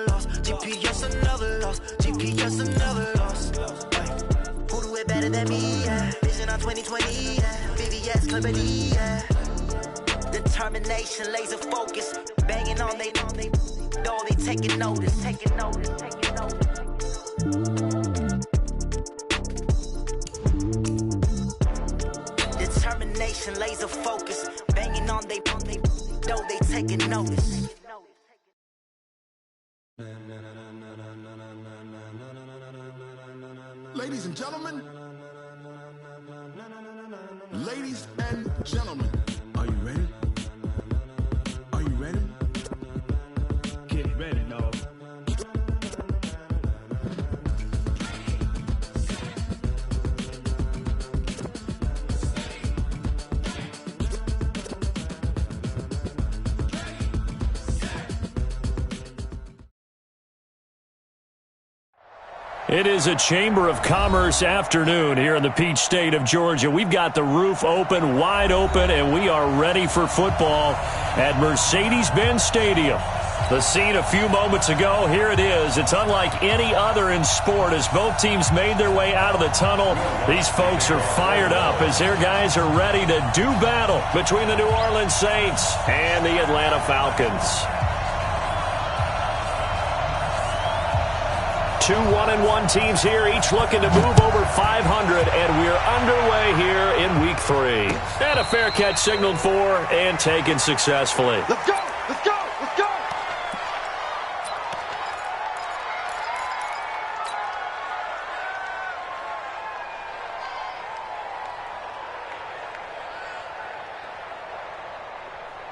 loss. GPS another loss. GPS another loss. Who do it better than me? Yeah. Vision on 2020. Yeah. VVS Clarity. Yeah. Determination, laser focus. Banging on they know they taking notice. Taking notice. Taking notice. Determination, laser focus. Banging on they know they taking notice. Ladies and gentlemen, ladies and gentlemen, are you ready? Are you ready? Get ready, dog. It is a Chamber of Commerce afternoon here in the Peach State of Georgia. We've got the roof open, wide open, and we are ready for football at Mercedes-Benz Stadium. The scene a few moments ago, here it is. It's unlike any other in sport as both teams made their way out of the tunnel. These folks are fired up as their guys are ready to do battle between the New Orleans Saints and the Atlanta Falcons. Two 1-1 teams here, each looking to move over 500, and we're underway here in Week 3. And a fair catch signaled for and taken successfully. Let's go! Let's go! Let's go!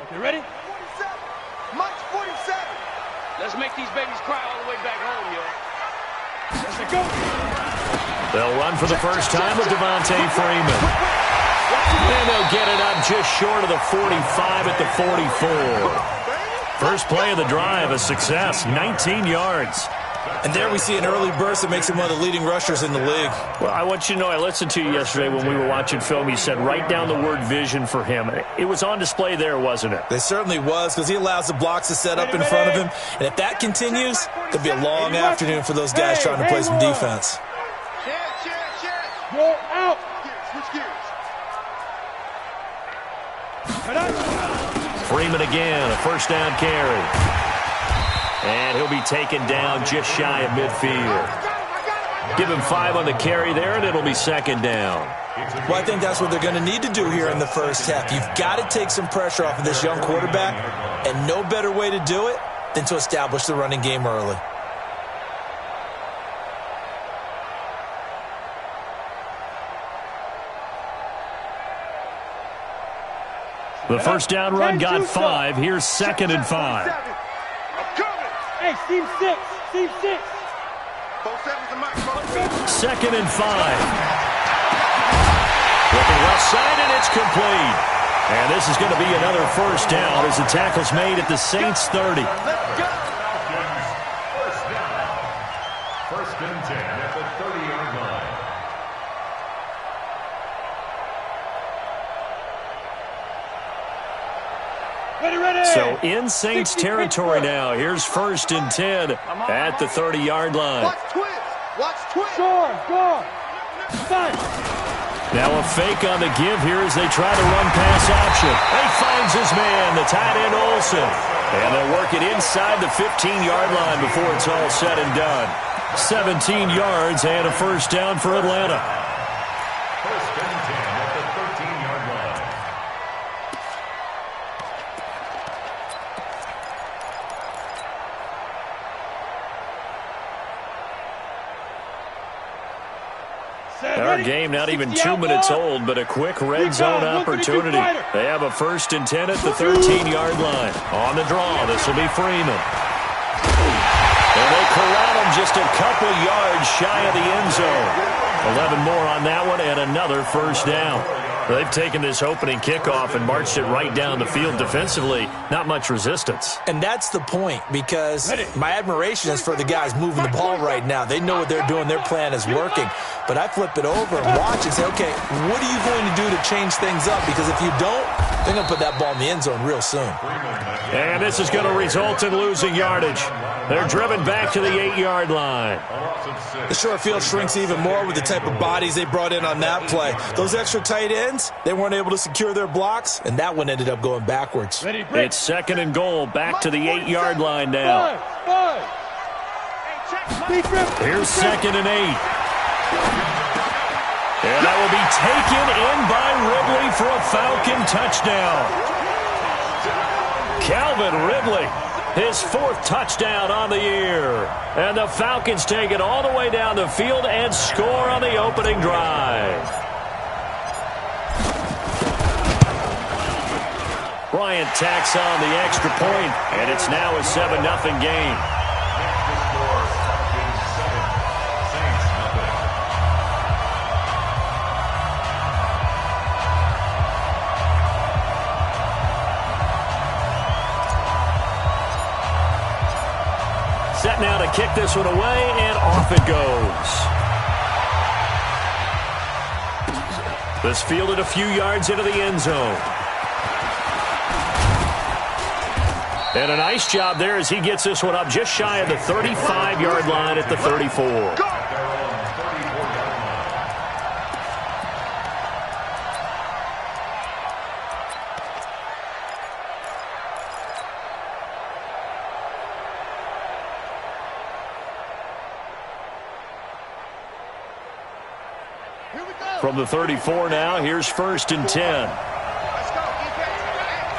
Okay, ready? 47! Mike's 47! Let's make these babies cry all the way back home, yo. Let's go. They'll run for the first time with Devontae Freeman. And they'll get it up just short of the 45 at the 44. First play of the drive, a success, 19 yards. And there we see an early burst that makes him one of the leading rushers in the league. Well, I want you to know, I listened to you yesterday when we were watching film. You said write down the word vision for him. It was on display there, wasn't it? It certainly was, because he allows the blocks to set up in front of him. And if that continues, there'll be a long afternoon for those guys trying to play some defense. Roll out. Switch gears. Freeman again, a first down carry. And he'll be taken down just shy of midfield. Give him 5 on the carry there, and it'll be second down. Well, I think that's what they're going to need to do here in the first half. You've got to take some pressure off of this young quarterback, and no better way to do it than to establish the running game early. The first down run got 5. Here's second and 5. Hey, team 6. Team 6. Second and 5. Looking left side, and it's complete. And this is going to be another first down as the tackle's made at the Saints 30. First and 10 at the 30-yard line. So in Saints territory now. Here's first and 10 at the 30-yard line. Watch twist. Watch twist. Score. Now a fake on the give here as they try to run pass option. He finds his man, the tight end Olsen. And they'll work it inside the 15-yard line before it's all said and done. 17 yards and a first down for Atlanta. First and 10 at the 13-yard line. Our game not even 2 minutes old, but a quick red zone opportunity. They have a first and 10 at the 13-yard line. On the draw, this will be Freeman. And they corral him just a couple yards shy of the end zone. 11 more on that one and another first down. They've taken this opening kickoff and marched it right down the field defensively. Not much resistance. And that's the point, because my admiration is for the guys moving the ball right now. They know what they're doing. Their plan is working. But I flip it over and watch and say, okay, what are you going to do to change things up? Because if you don't, they're going to put that ball in the end zone real soon. And this is going to result in losing yardage. They're driven back to the 8-yard line. The short field shrinks even more with the type of bodies they brought in on that play. Those extra tight ends, they weren't able to secure their blocks, and that one ended up going backwards. It's second and goal, back to the 8-yard line now. Here's second and 8. And that will be taken in by Ridley for a Falcon touchdown. Calvin Ridley, his 4th touchdown on the year. And the Falcons take it all the way down the field and score on the opening drive. Bryant tacks on the extra point, and it's now a 7-0 game. Set now to kick this one away, and off it goes. This fielded a few yards into the end zone. And a nice job there as he gets this one up just shy of the 35-yard line at the 34. From the 34 now, here's 1st and 10. Let's go, defense.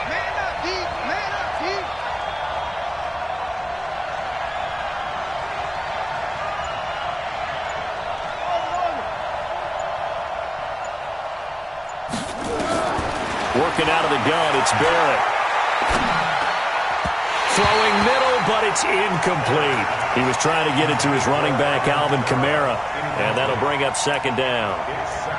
Man up, D. Man up, D. Working out of the gun, it's Barrett. Throwing middle, but it's incomplete. He was trying to get it to his running back, Alvin Kamara, and that'll bring up second down.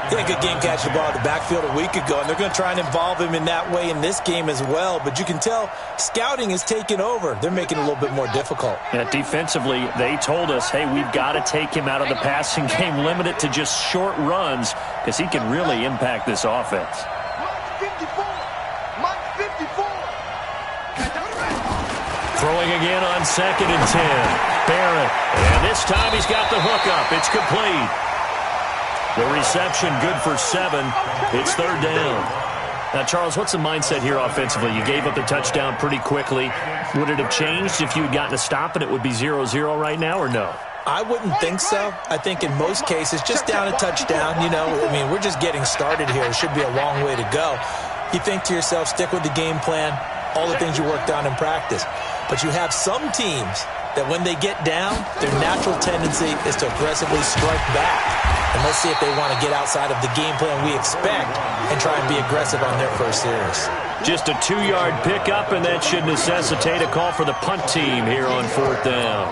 He had a good game catching the ball at the backfield a week ago, and they're going to try and involve him in that way in this game as well. But you can tell scouting is taking over. They're making it a little bit more difficult. Yeah, defensively, they told us, hey, we've got to take him out of the passing game, limit it to just short runs, because he can really impact this offense. Throwing again on 2nd and 10. Barrett, and this time he's got the hook up. It's complete. The reception good for 7. It's 3rd down. Now, Charles, what's the mindset here offensively? You gave up the touchdown pretty quickly. Would it have changed if you had gotten a stop and it would be 0-0 right now, or no? I wouldn't think so. I think in most cases, just down a touchdown, you know, I mean, we're just getting started here. It should be a long way to go. You think to yourself, stick with the game plan, all the things you worked on in practice. But you have some teams that when they get down, their natural tendency is to aggressively strike back. And let's see if they want to get outside of the game plan we expect and try and be aggressive on their first series. Just a 2-yard pickup, and that should necessitate a call for the punt team here on 4th down.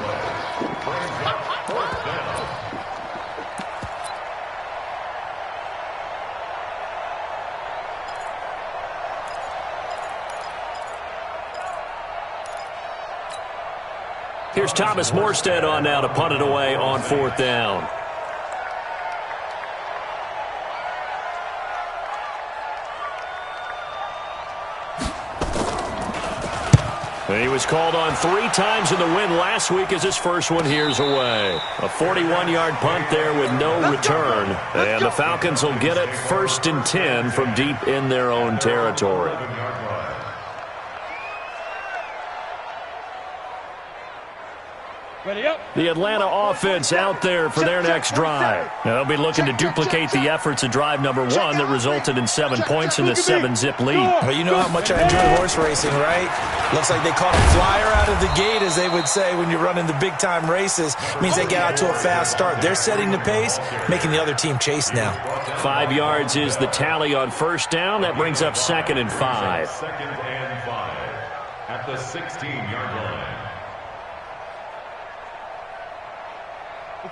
Here's Thomas Morstead on now to punt it away on 4th down. And he was called on 3 times in the win last week as his first one here's away. A 41-yard punt there with no return. And the Falcons will get it 1st and 10 from deep in their own territory. The Atlanta offense out there for their next drive. Now they'll be looking to duplicate the efforts of drive number 1 that resulted in 7 points in the 7-zip lead. Well, you know how much I enjoy horse racing, right? Looks like they caught a flyer out of the gate, as they would say when you're running the big-time races. It means they get out to a fast start. They're setting the pace, making the other team chase now. 5 yards is the tally on 1st down. That brings up 2nd and 5. 2nd and 5 at the 16-yard line.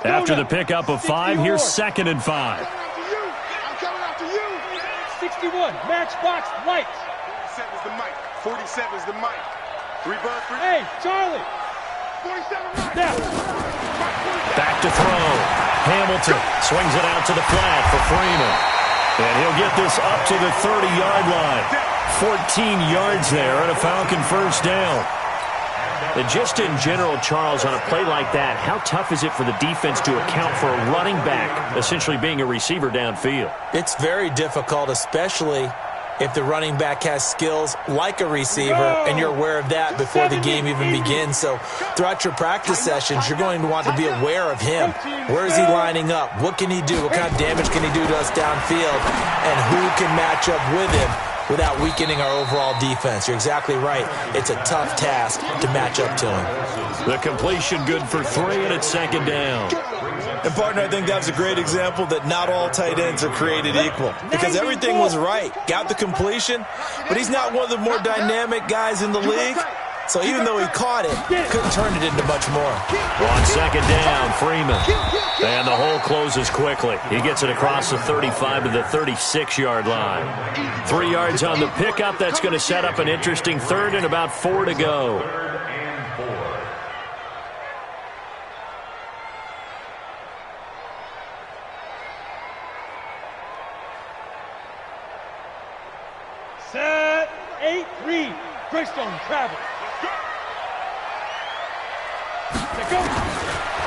After the pickup of 5, here's 2nd and 5. I'm coming after you. 61, matchbox, lights. 47 is the mic. 47 is the mic. 3 buzz, 3. Hey, Charlie. 47 right. Now. Back to throw. Hamilton swings it out to the flat for Freeman. And he'll get this up to the 30-yard line. 14 yards there and a Falcon 1st down. And just in general, Charles, on a play like that, how tough is it for the defense to account for a running back essentially being a receiver downfield? It's very difficult, especially if the running back has skills like a receiver, and you're aware of that before the game even begins. So throughout your practice sessions, you're going to want to be aware of him. Where is he lining up? What can he do? What kind of damage can he do to us downfield? And who can match up with him without weakening our overall defense? You're exactly right. It's a tough task to match up to him. The completion good for 3, and it's second down. And, partner, I think that was a great example that not all tight ends are created equal, because everything was right. Got the completion, but he's not one of the more dynamic guys in the league. So even though he caught it, couldn't turn it into much more. On second down, Freeman. And the hole closes quickly. He gets it across the 35 to the 36-yard line. 3 yards on the pickup. That's going to set up an interesting third and about 4 to go. Set, 8-3, Greystone travels.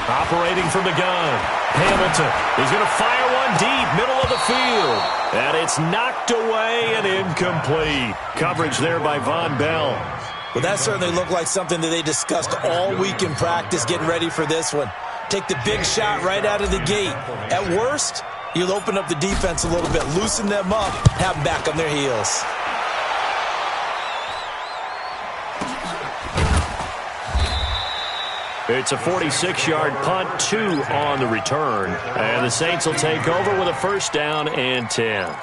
Operating from the gun, Hamilton is going to fire one deep, middle of the field. And it's knocked away and incomplete. Coverage there by Von Bell. Well, that certainly looked like something that they discussed all week in practice, getting ready for this one. Take the big shot right out of the gate. At worst, you'll open up the defense a little bit, loosen them up, have them back on their heels. It's a 46-yard punt, 2 on the return. And the Saints will take over with a first down and 10.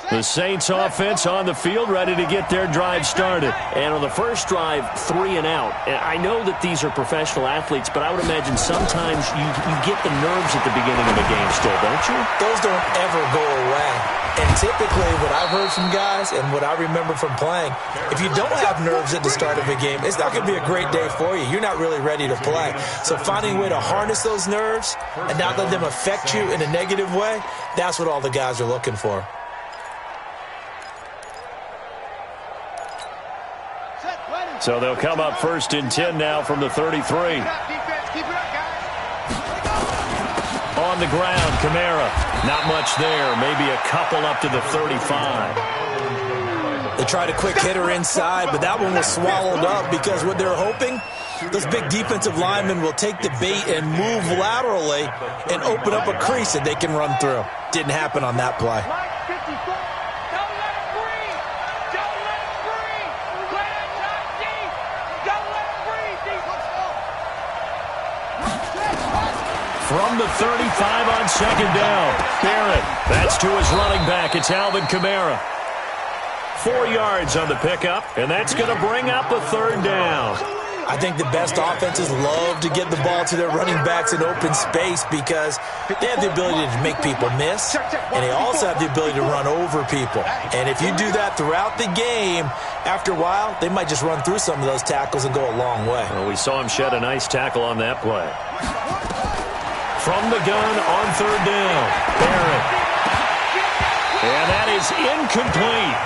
The Saints offense on the field, ready to get their drive started. And on the first drive, 3 and out. And I know that these are professional athletes, but I would imagine sometimes you get the nerves at the beginning of a game still, don't you? Those don't ever go away. And typically what I've heard from guys and what I remember from playing, if you don't have nerves at the start of a game, it's not going to be a great day for you. You're not really ready to play. So finding a way to harness those nerves and not let them affect you in a negative way, that's what all the guys are looking for. So they'll come up first and 10 now from the 33. On the ground, Kamara. Not much there. Maybe a couple up to the 35. They tried a quick hitter inside, but that one was swallowed up because what they're hoping, those big defensive linemen will take the bait and move laterally and open up a crease that they can run through. Didn't happen on that play. From the 35 on second down. Barrett, that's to his running back. It's Alvin Kamara. 4 yards on the pickup, and that's going to bring up a third down. I think the best offenses love to get the ball to their running backs in open space because they have the ability to make people miss, and they also have the ability to run over people. And if you do that throughout the game, after a while, they might just run through some of those tackles and go a long way. Well, we saw him shed a nice tackle on that play. From the gun on third down, Barrett. And that is incomplete.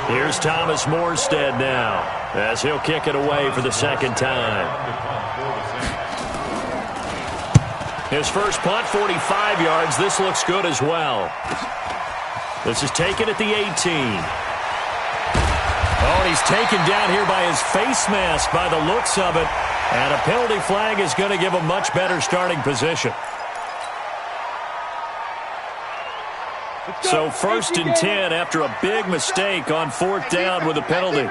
Here's Thomas Morstead now as he'll kick it away for the second time. His first punt, 45 yards. This looks good as well. This is taken at the 18. Oh, he's taken down here by his face mask by the looks of it. And a penalty flag is going to give a much better starting position. So first and 10 after a big mistake on fourth down with a penalty.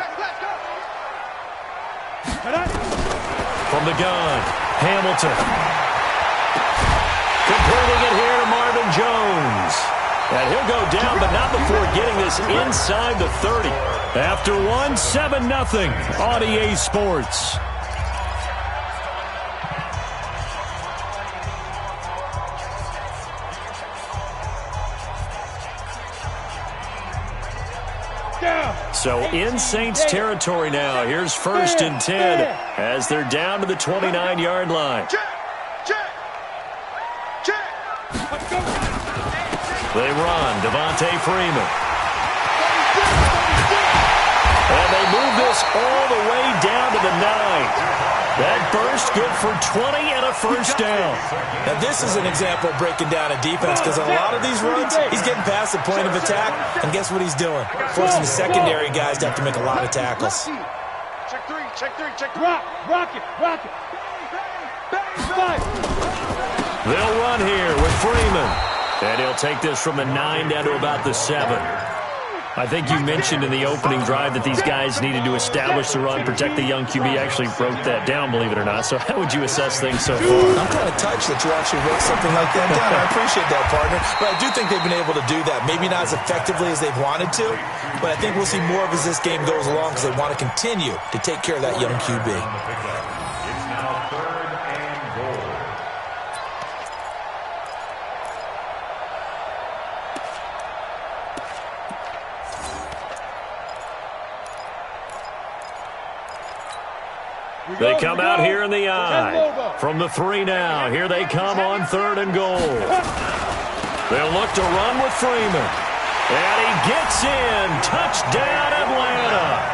From the gun, Hamilton. Completing it here to Marvin Jones. And he'll go down, but not before getting this inside the 30. After one, 7-0 on EA Sports. So in Saints territory now. Here's 1st and 10 as they're down to the 29-yard line. They run. Devontae Freeman. And they move this all the way down to the 9. That burst good for 20 and a first down. Now this is an example of breaking down a defense because on a lot of these runs, he's getting past the point of attack, and guess what he's doing? Forcing the secondary guys to have to make a lot of tackles. Check three, check three. Rock it. They'll run here with Freeman. And he'll take this from the 9 down to about the 7. I think you mentioned in the opening drive that these guys needed to establish the run, protect the young QB. Actually wrote that down, believe it or not. So how would you assess things so far? I'm kind of touched that you actually wrote something like that down. I appreciate that, partner. But I do think they've been able to do that. Maybe not as effectively as they've wanted to, but I think we'll see more of as this game goes along because they want to continue to take care of that young QB. It's now 3rd and goal. They come out here in the I. From the 3 now. Here they come on 3rd and goal. They'll look to run with Freeman. And he gets in. Touchdown, Atlanta.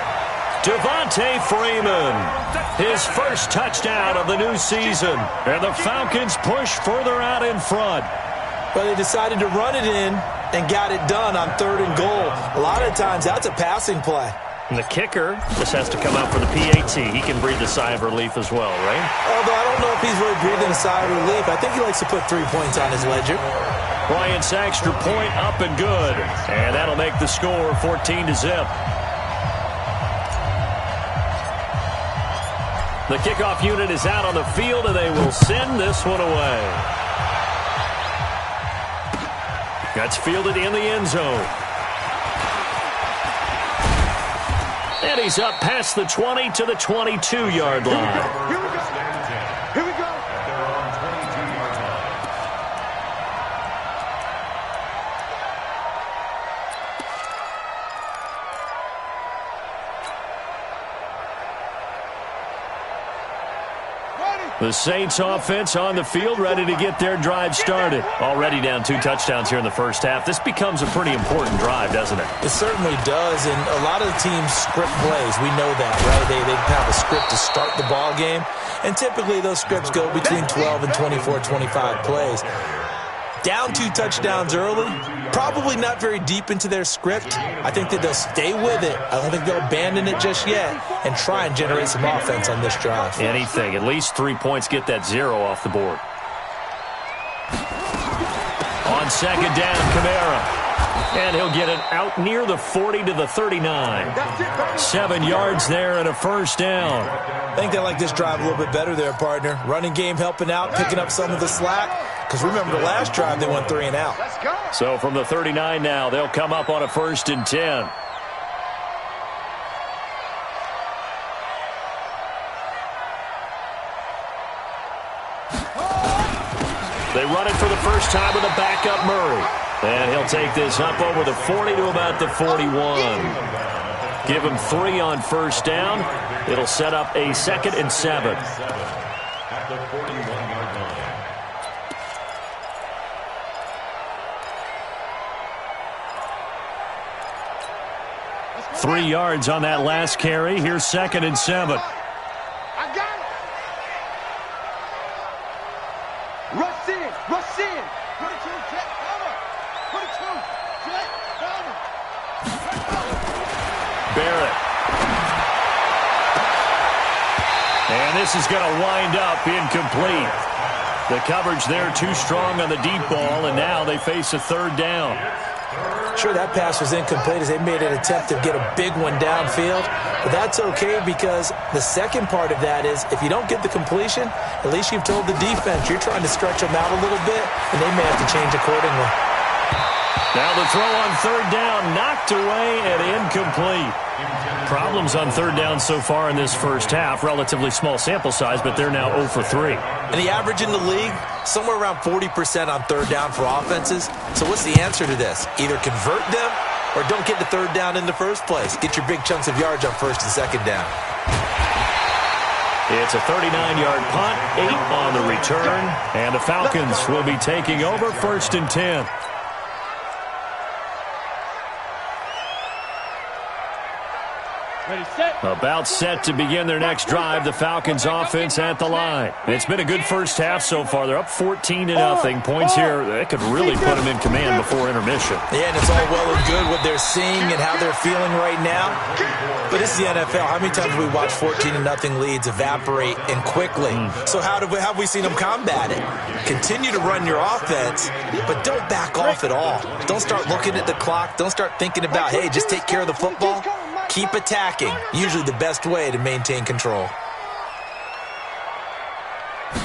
Devontae Freeman. His first touchdown of the new season. And the Falcons push further out in front. But they decided to run it in and got it done on 3rd and goal. A lot of times that's a passing play. And the kicker just has to come out for the PAT. He can breathe a sigh of relief as well, right? Although I don't know if he's really breathing a sigh of relief. I think he likes to put 3 points on his ledger. Bryant's extra point up and good. And that'll make the score 14-0. The kickoff unit is out on the field, and they will send this one away. That's fielded in the end zone. And he's up past the 20 to the 22-yard line. Here we go. They're on 22-yard line. The Saints offense on the field, ready to get their drive started. Already down 2 touchdowns here in the first half. This becomes a pretty important drive, doesn't it? It certainly does, and a lot of the teams script plays. We know that, right? They have a script to start the ball game, and typically those scripts go between 12 and 24, 25 plays. Down 2 touchdowns early, probably not very deep into their script. I think that they'll stay with it. I don't think they'll abandon it just yet and try and generate some offense on this drive. Anything. At least 3 points, get that 0 off the board. On 2nd down, Kamara. And he'll get it out near the 40 to the 39. 7 yards there and a first down. I think they like this drive a little bit better there, partner. Running game helping out, picking up some of the slack. Because remember, the last drive they went 3 and out. So from the 39 now, they'll come up on a 1st and 10. They run it for the first time with a backup Murray. And he'll take this up over the 40 to about the 41. Give him 3 on first down. It'll set up a 2nd and 7. At the 41-yard line. 3 yards on that last carry. Here's 2nd and 7. I got it. Rush in. 22, jet, cover. 22, jet, cover. Barrett. And this is going to wind up incomplete. The coverage there too strong on the deep ball, and now they face a 3rd down. Sure, that pass was incomplete as they made an attempt to get a big one downfield. But that's okay because the second part of that is if you don't get the completion, at least you've told the defense you're trying to stretch them out a little bit, and they may have to change accordingly. Now the throw on 3rd down, knocked away and incomplete. Problems on 3rd down so far in this first half. Relatively small sample size, but they're now 0 for 3. And the average in the league, somewhere around 40% on 3rd down for offenses. So what's the answer to this? Either convert them or don't get the third down in the first place. Get your big chunks of yards on first and second down. It's a 39-yard punt, 8 on the return, and the Falcons will be taking over 1st and 10. Ready, set. About set to begin their next drive, the Falcons offense at the line. It's been a good first half so far. They're up 14-0. Points here, that could really put them in command before intermission. Yeah, and it's all well and good what they're seeing and how they're feeling right now. But it's the NFL. How many times have we watched 14-0 leads evaporate and quickly? So how have we seen them combat it? Continue to run your offense, but don't back off at all. Don't start looking at the clock. Don't start thinking about, hey, just take care of the football. Keep attacking. Usually the best way to maintain control.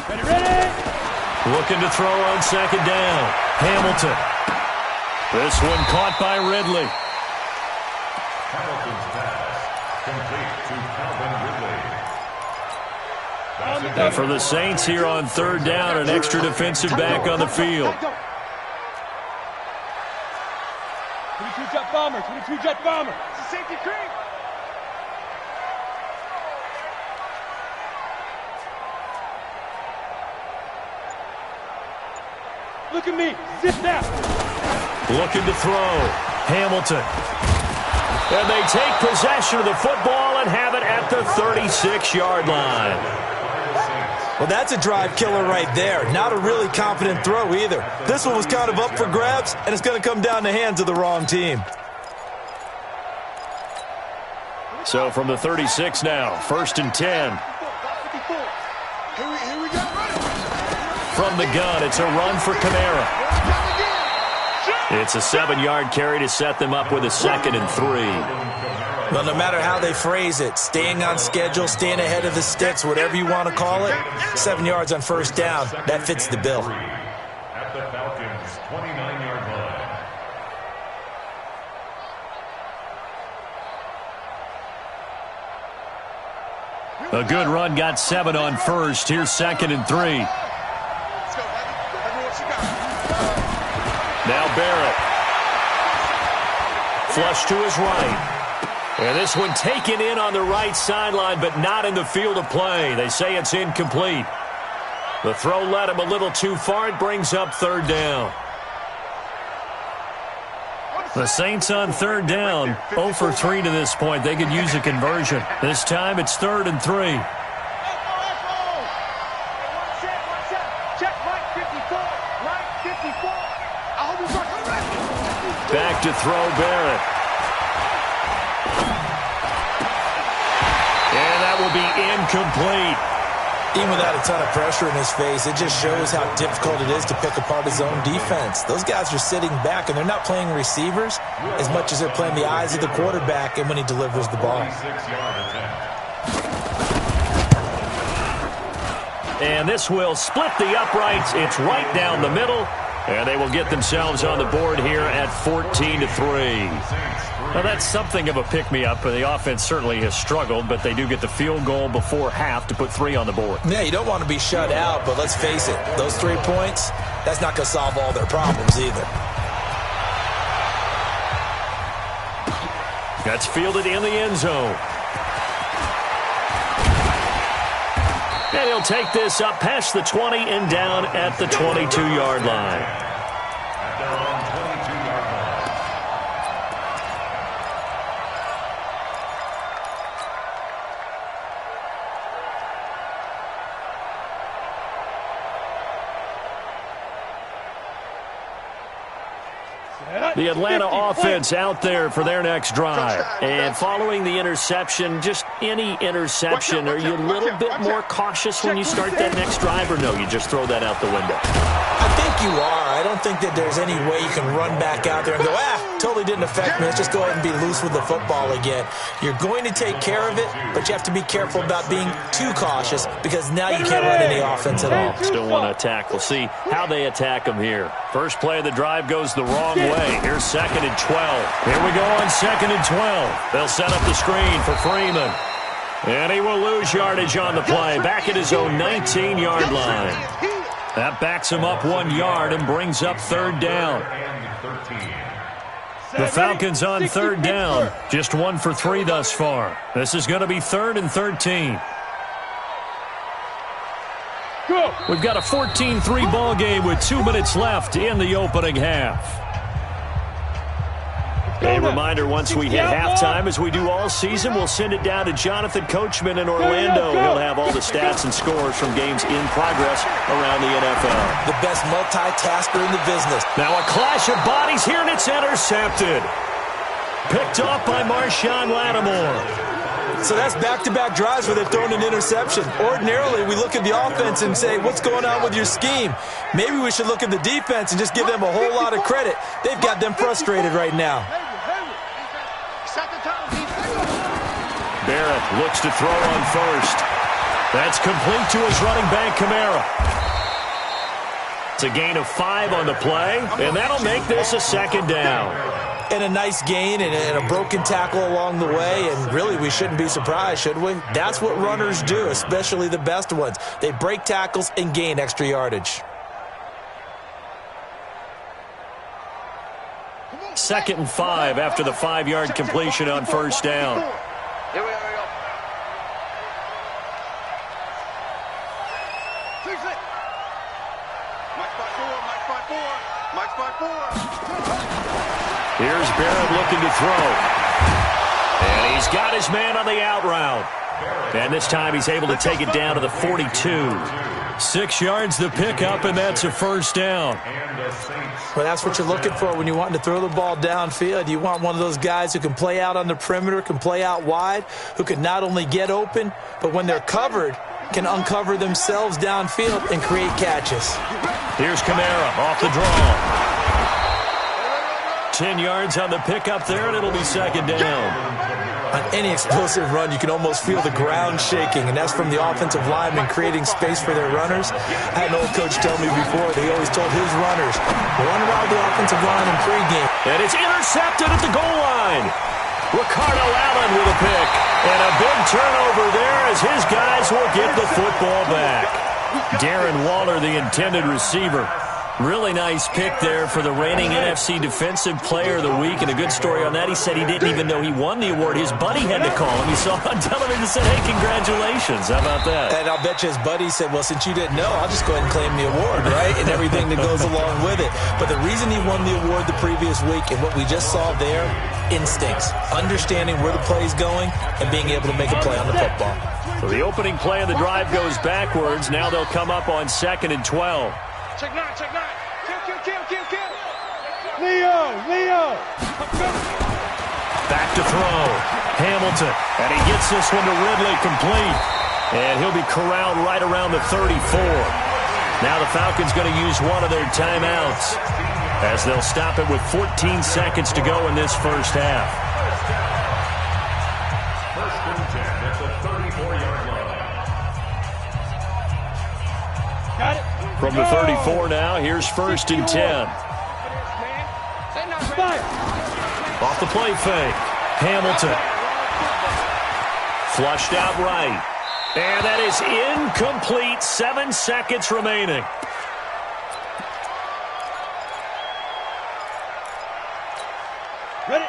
Ready. Looking to throw on second down. Hamilton. This one caught by Ridley. Hamilton's pass complete to Calvin Ridley. And for the Saints here on third down, an extra defensive back on the field. 22-jet bomber, 22-jet bomber. It's a safety creep. Look at me. Zip that. Looking to throw. Hamilton. And they take possession of the football and have it at the 36-yard line. Well, that's a drive killer right there. Not a really confident throw either. This one was kind of up for grabs, and it's going to come down in the hands of the wrong team. So from the 36 now, 1st and 10. Here we go. From the gun, it's a run for Kamara. It's a 7-yard carry to set them up with a 2nd and 3. Well, no matter how they phrase it, staying on schedule, staying ahead of the sticks, whatever you want to call it, 7 yards on first down, that fits the bill. At the Falcons' 29-yard line. A good run got 7 on first. Here's 2nd and 3. Now Barrett. Flush to his right. And this one taken in on the right sideline, but not in the field of play. They say it's incomplete. The throw led him a little too far. It brings up third down. The Saints on third down, 0 for 3 to this point. They could use a conversion. This time it's 3rd and 3. Back to throw Barrett. And that will be incomplete. Even without a ton of pressure in his face, it just shows how difficult it is to pick apart his own defense. Those guys are sitting back, and they're not playing receivers as much as they're playing the eyes of the quarterback and when he delivers the ball. 26-yard attempt. And this will split the uprights. It's right down the middle. And they will get themselves on the board here at 14-3. Now, that's something of a pick-me-up. The offense certainly has struggled, but they do get the field goal before half to put 3 on the board. Yeah, you don't want to be shut out, but let's face it, those 3 points, that's not going to solve all their problems either. That's fielded in the end zone. And he'll take this up past the 20 and down at the 22-yard line. At their own 22-yard line. The Atlanta offense out there for their next drive. And following the interception, just any interception, are you a little bit more cautious when you start that next drive, or no, you just throw that out the window? I think you are. I don't think that there's any way you can run back out there and go, totally didn't affect me. Let's just go ahead and be loose with the football again. You're going to take care of it, but you have to be careful about being too cautious because now you can't run any offense at all. Still want to attack. We'll see how they attack them here. First play of the drive goes the wrong way. Here's 2nd and 12. Here we go on 2nd and 12. They'll set up the screen for Freeman. And he will lose yardage on the play. Back at his own 19-yard line. That backs him up 1 yard and brings up third down. The Falcons on third down. Just 1 for 3 thus far. This is going to be 3rd and 13. Go. We've got a 14-3 ball game with 2 minutes left in the opening half. A reminder, once we hit halftime, as we do all season, we'll send it down to Jonathan Coachman in Orlando. He'll have all the stats and scores from games in progress around the NFL. The best multitasker in the business. Now a clash of bodies here, and it's intercepted. Picked off by Marshawn Lattimore. So that's back-to-back drives where they're throwing an interception. Ordinarily, we look at the offense and say, what's going on with your scheme? Maybe we should look at the defense and just give them a whole lot of credit. They've got them frustrated right now. Barrett looks to throw on first. That's complete to his running back, Kamara. It's a gain of 5 on the play, and that'll make this a 2nd down. And a nice gain and a broken tackle along the way, and really we shouldn't be surprised, should we? That's what runners do, especially the best ones. They break tackles and gain extra yardage. 2nd and 5 after the 5-yard completion on first down. Here we go. Here's Barrett looking to throw. And he's got his man on the out route. And this time he's able to take it down to the 42. 6 yards the pickup, and that's a first down. Well, that's what you're looking for when you want to throw the ball downfield. You want one of those guys who can play out on the perimeter, can play out wide, who can not only get open, but when they're covered, can uncover themselves downfield and create catches. Here's Kamara off the draw. 10 yards on the pickup there, and it'll be 2nd down. On any explosive run, you can almost feel the ground shaking, and that's from the offensive linemen creating space for their runners. I had an old coach tell me before, they always told his runners, run around the offensive line in pregame. And it's intercepted at the goal line. Ricardo Allen with a pick. And a big turnover there as his guys will get the football back. Darren Waller, the intended receiver. Really nice pick there for the reigning NFC Defensive Player of the Week. And a good story on that, he said he didn't even know he won the award. His buddy had to call him. He saw on television and said, hey, congratulations. How about that? And I'll bet you his buddy said, well, since you didn't know, I'll just go ahead and claim the award, right? And everything that goes along with it. But the reason he won the award the previous week and what we just saw there, instincts, understanding where the play is going and being able to make a play on the football. So the opening play of the drive goes backwards. Now they'll come up on 2nd and 12. Check 9. Kill. Leo. Back to throw. Hamilton. And he gets this one to Ridley complete. And he'll be corralled right around the 34. Now the Falcons going to use one of their timeouts as they'll stop it with 14 seconds to go in this first half. 1st and 10 at the 34-yard line. Got it. From the 34 now, here's 1st and 10. Off the play fake. Hamilton. Flushed out right. And that is incomplete. 7 seconds remaining.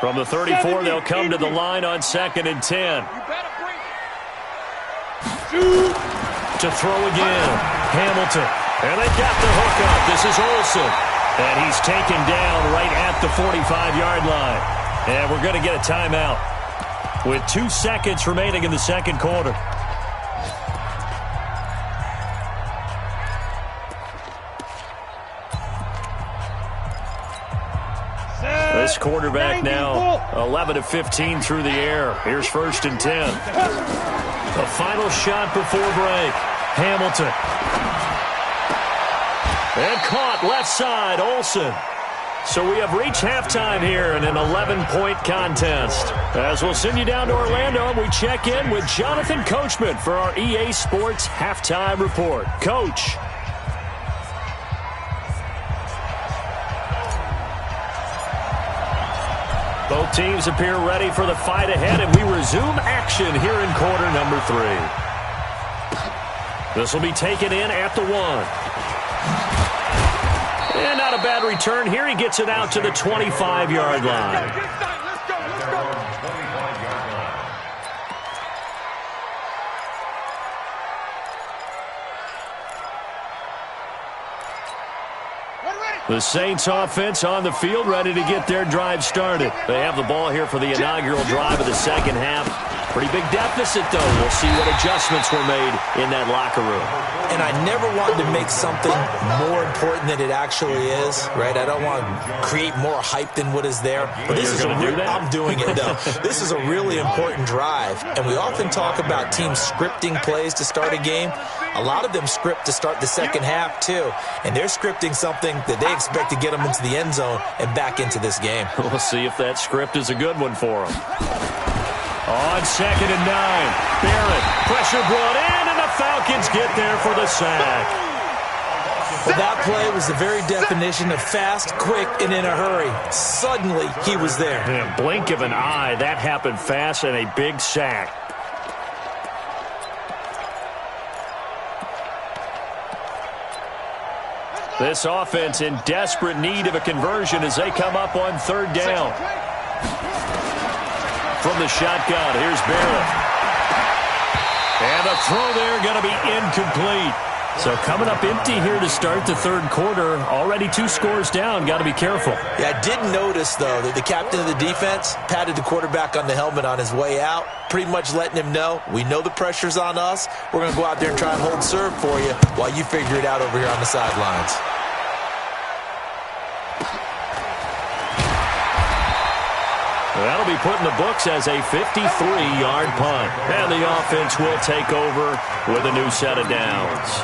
From the 34, they'll come to the line on 2nd and 10. To throw again. Hamilton. And they got the hook up. This is Olsen. And he's taken down right at the 45-yard line. And we're going to get a timeout with 2 seconds remaining in the second quarter. This quarterback now 11 of 15 through the air. Here's 1st and 10. A final shot before break. Hamilton. And caught left side, Olsen. So we have reached halftime here in an 11-point contest. As we'll send you down to Orlando, and we check in with Jonathan Coachman for our EA Sports Halftime Report. Coach. Both teams appear ready for the fight ahead, and we resume action here in quarter number 3. This will be taken in at the 1. And not a bad return here. He gets it out to the 25-yard line. The Saints offense on the field, ready to get their drive started. They have the ball here for the inaugural drive of the second half. Pretty big deficit, though. We'll see what adjustments were made in that locker room. And I never wanted to make something more important than it actually is, right? I don't want to create more hype than what is there. But this is I'm doing it, though. This is a really important drive. And we often talk about teams scripting plays to start a game. A lot of them script to start the second half, too. And they're scripting something that they expect to get them into the end zone and back into this game. We'll see if that script is a good one for them. On 2nd and 9, Barrett, pressure brought in, and the Falcons get there for the sack. Well, that play was the very definition of fast, quick, and in a hurry. Suddenly, he was there. In a blink of an eye, that happened fast and a big sack. This offense in desperate need of a conversion as they come up on 3rd down. From the shotgun, here's Barrett. And a throw there going to be incomplete. So coming up empty here to start the 3rd quarter. Already 2 scores down. Got to be careful. Yeah, I did notice, though, that the captain of the defense patted the quarterback on the helmet on his way out, pretty much letting him know, we know the pressure's on us. We're going to go out there and try and hold serve for you while you figure it out over here on the sidelines. That'll be put in the books as a 53-yard punt. And the offense will take over with a new set of downs.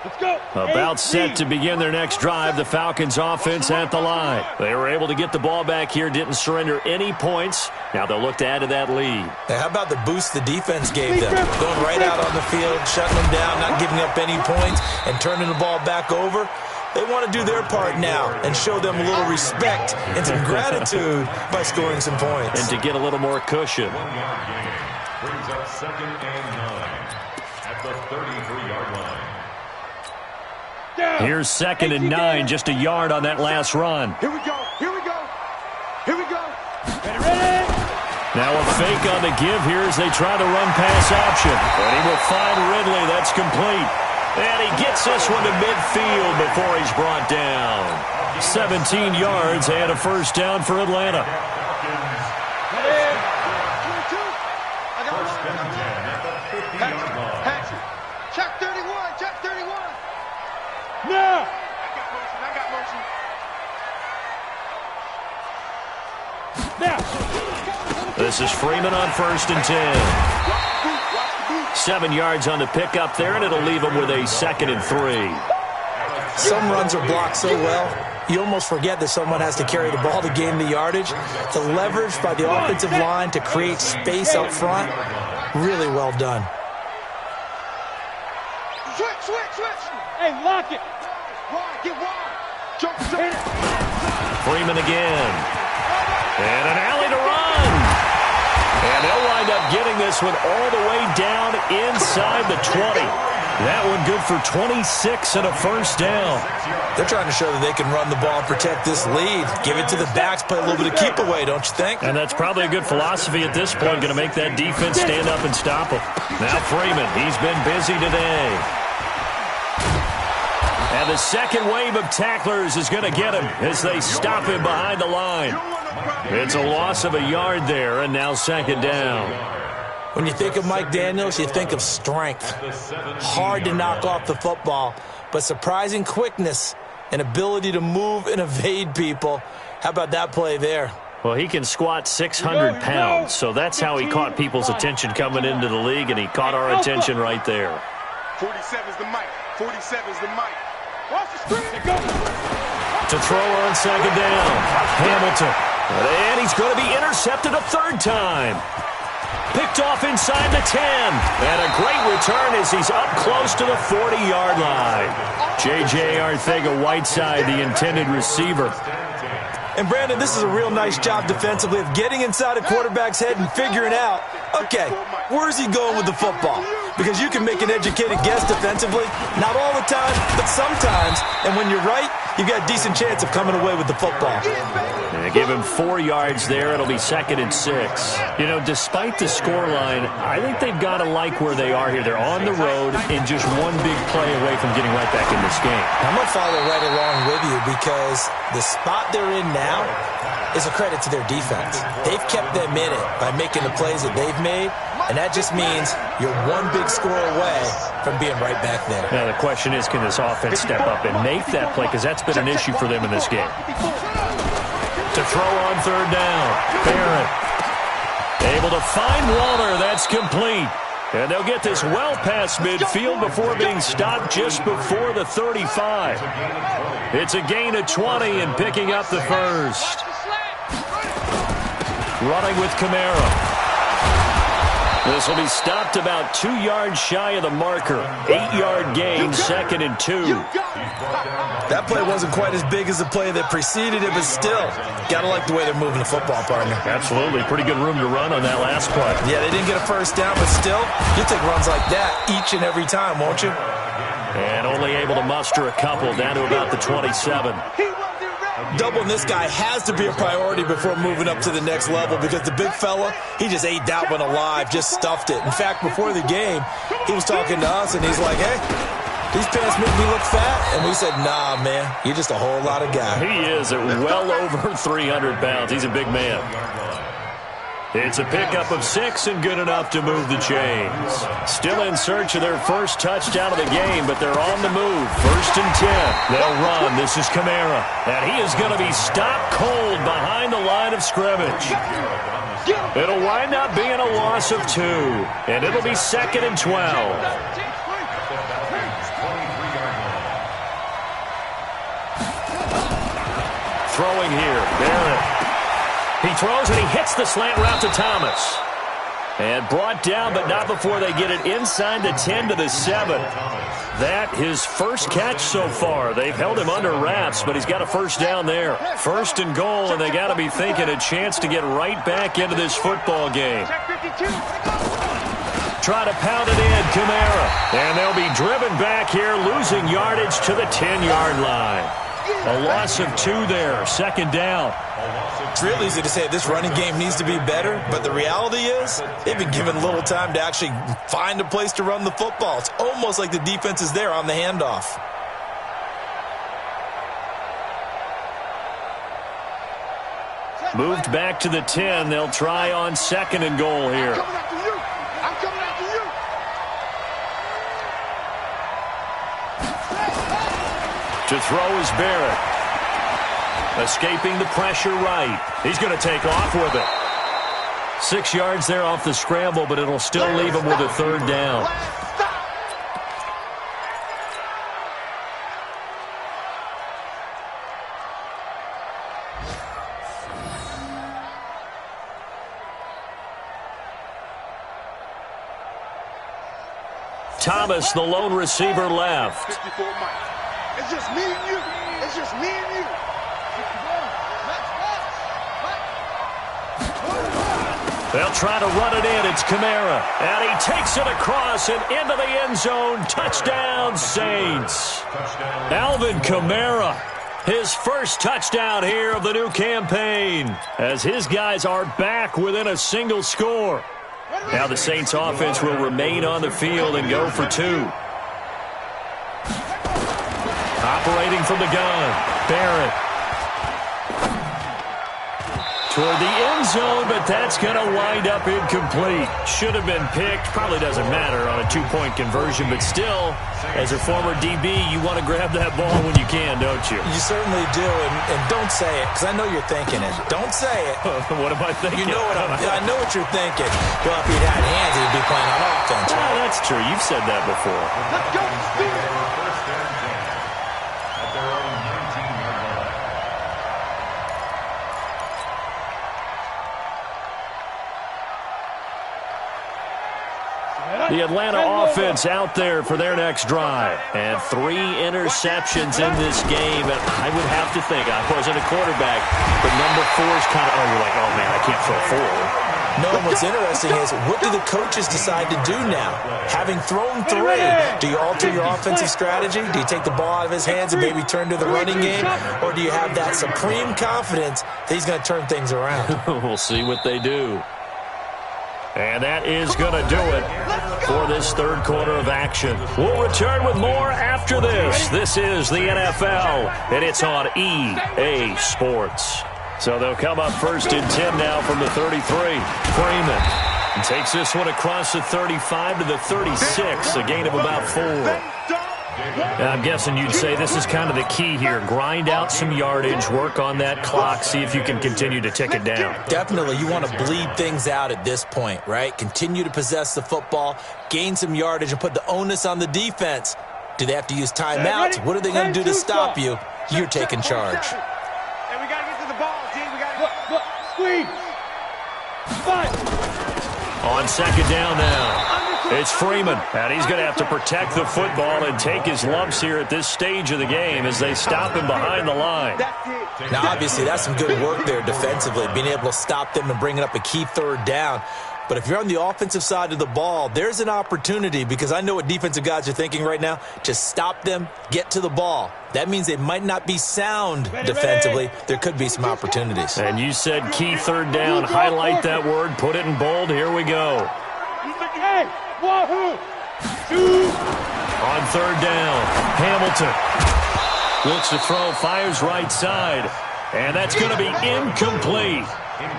Let's go. About set to begin their next drive, the Falcons offense at the line. They were able to get the ball back here, didn't surrender any points. Now they'll look to add to that lead. Now, how about the boost the defense gave them? Going right out on the field, shutting them down, not giving up any points, and turning the ball back over. They want to do their part now and show them a little respect and some gratitude by scoring some points. And to get a little more cushion. 1 yard gain brings up 2nd and 9 at the 33-yard line. Here's 2nd and 9, just a yard on that last run. Here we go. Here we go. Here we go. Ready? Now a fake on the give here as they try to run pass option. And he will find Ridley. That's complete. And he gets this one to midfield before he's brought down. 17 yards and a 1st down for Atlanta. Check 31. Check 31. No. I got motion. Now. This is Freeman on 1st and 10. 7 yards on the pickup there, and it'll leave him with a 2nd and 3. Some runs are blocked so well, you almost forget that someone has to carry the ball to gain the yardage. The leverage by the offensive line to create space up front, really well done. Switch. Hey, lock it. Wide, get wide. Jump. Freeman again. And an alley to run. And they'll wind up getting this one all the way down inside the 20. That one good for 26 and a 1st down. They're trying to show that they can run the ball and protect this lead. Give it to the backs, play a little bit of keep away, don't you think? And that's probably a good philosophy at this point, going to make that defense stand up and stop him. Now Freeman, he's been busy today. And the second wave of tacklers is going to get him as they stop him behind the line. It's a loss of a yard there, and now 2nd down. When you think of Mike Daniels, you think of strength. Hard to knock off the football, but surprising quickness and ability to move and evade people. How about that play there? Well, he can squat 600 pounds, so that's how he caught people's attention coming into the league, and he caught our attention right there. 47 is the mic. 47 is the mic. Watch the screen. Go. To throw on 2nd down. Hamilton. And he's going to be intercepted a 3rd time. Picked off inside the 10. And a great return as he's up close to the 40-yard line. J.J. Arcega-Whiteside, the intended receiver. And, Brandon, this is a real nice job defensively of getting inside a quarterback's head and figuring out Okay, where's he going with the football? Because you can make an educated guess defensively. Not all the time, but sometimes. And when you're right, you've got a decent chance of coming away with the football. They give him 4 yards there. It'll be 2nd and 6. You know, despite the scoreline, I think they've got to like where they are here. They're on the road and just one big play away from getting right back in this game. I'm going to follow right along with you because the spot they're in now is a credit to their defense. They've kept them in it by making the plays that they've made, and that just means you're one big score away from being right back there. Now, the question is, can this offense step up and make that play? Because that's been an issue for them in this game. To throw on 3rd down, Barrett able to find Waller. That's complete. And they'll get this well past midfield before being stopped just before the 35. It's a gain of 20 and picking up the first. Running with Kamara. This will be stopped about 2 yards shy of the marker. 8-yard gain, 2nd and 2. That play wasn't quite as big as the play that preceded it, but still, gotta like the way they're moving the football, partner. Absolutely. Pretty good room to run on that last play. Yeah, they didn't get a first down, but still, you'll take runs like that each and every time, won't you? And only able to muster a couple down to about the 27. Doubling this guy has to be a priority before moving up to the next level because the big fella, he just ate that one alive, just stuffed it. In fact, before the game, he was talking to us, and he's like, hey, these pants make me look fat. And we said, nah, man, you're just a whole lot of guy. He is at well over 300 pounds. He's a big man. It's a pickup of 6 and good enough to move the chains. Still in search of their first touchdown of the game, but they're on the move. 1st and 10. They'll run. This is Kamara. And he is going to be stopped cold behind the line of scrimmage. It'll wind up being a loss of 2. And it'll be 2nd and 12. Throwing here. Barrett. He throws and he hits the slant route to Thomas. And brought down, but not before they get it inside the 10 to the 7. That his first catch so far. They've held him under wraps, but he's got a first down there. 1st and goal, and they got to be thinking a chance to get right back into this football game. Try to pound it in, Kamara. And they'll be driven back here, losing yardage to the 10-yard line. A loss of 2 there, 2nd down. It's real easy to say this running game needs to be better, but the reality is they've been given little time to actually find a place to run the football. It's almost like the defense is there on the handoff. Moved back to the 10. They'll try on 2nd and goal here. I'm coming after you. To throw is Barrett. Escaping the pressure right. He's going to take off with it. 6 yards there off the scramble, but it'll still leave him with a 3rd down. Thomas, the lone receiver, left. It's just me and you. It's just me and you. They'll try to run it in. It's Kamara. And he takes it across and into the end zone. Touchdown, Saints. Alvin Kamara, his first touchdown here of the new campaign, as his guys are back within a single score. Now the Saints offense will remain on the field and go for 2. Operating from the gun, Barrett. Toward the end zone, but that's going to wind up incomplete. Should have been picked. Probably doesn't matter on a 2-point conversion, but still, as a former DB, you want to grab that ball when you can, don't you? You certainly do, and don't say it, because I know you're thinking it. Don't say it. What am I thinking? You know what I know what you're thinking. Well, if he'd had hands, he'd be playing on offense. Well, that's true. You've said that before. Let's go. The Atlanta offense out there for their next drive. And 3 interceptions in this game. And I would have to think, I wasn't a quarterback, but number 4 is kind of, oh, you're like, oh, man, I can't throw 4. No, what's interesting is, what do the coaches decide to do now? Having thrown 3, do you alter your offensive strategy? Do you take the ball out of his hands and maybe turn to the running game? Or do you have that supreme confidence that he's going to turn things around? We'll see what they do. And that is going to do it for this third quarter of action. We'll return with more after this. This is the NFL, and it's on EA Sports. So they'll come up first and 10 now from the 33. Freeman takes this one across the 35 to the 36, a gain of about 4. I'm guessing you'd say this is kind of the key here. Grind out some yardage, work on that clock, see if you can continue to tick it down. Definitely, you want to bleed things out at this point, right? Continue to possess the football, gain some yardage, and put the onus on the defense. Do they have to use timeouts? What are they going to do to stop you? You're taking charge. And we got to get to the ball, D. We got to squeeze. On second down now. It's Freeman, and he's going to have to protect the football and take his lumps here at this stage of the game as they stop him behind the line. Now, obviously, that's some good work there defensively, being able to stop them and bringing up a key third down. But if you're on the offensive side of the ball, there's an opportunity, because I know what defensive guys are thinking right now. Just stop them, get to the ball. That means they might not be sound defensively. There could be some opportunities. And you said key third down. Highlight that word. Put it in bold. Here we go. Wahoo! On third down, Hamilton looks to throw, fires right side, and that's going to be incomplete.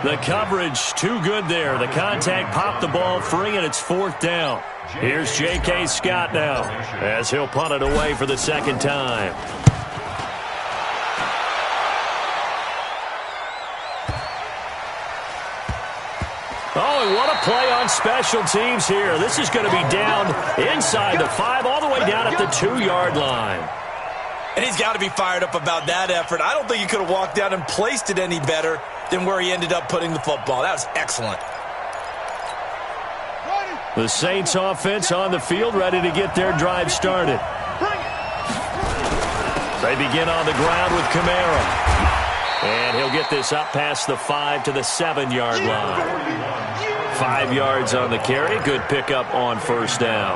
The coverage too good there. The contact popped the ball free, and it's fourth down. Here's J.K. Scott now as he'll punt it away for the second time. Oh, and what a play on special teams here. This is going to be down inside the 5, all the way down at the 2-yard line. And he's got to be fired up about that effort. I don't think he could have walked down and placed it any better than where he ended up putting the football. That was excellent. The Saints offense on the field, ready to get their drive started. They begin on the ground with Kamara. And he'll get this up past the 5 to the 7-yard line. 5 yards on the carry. Good pickup on first down.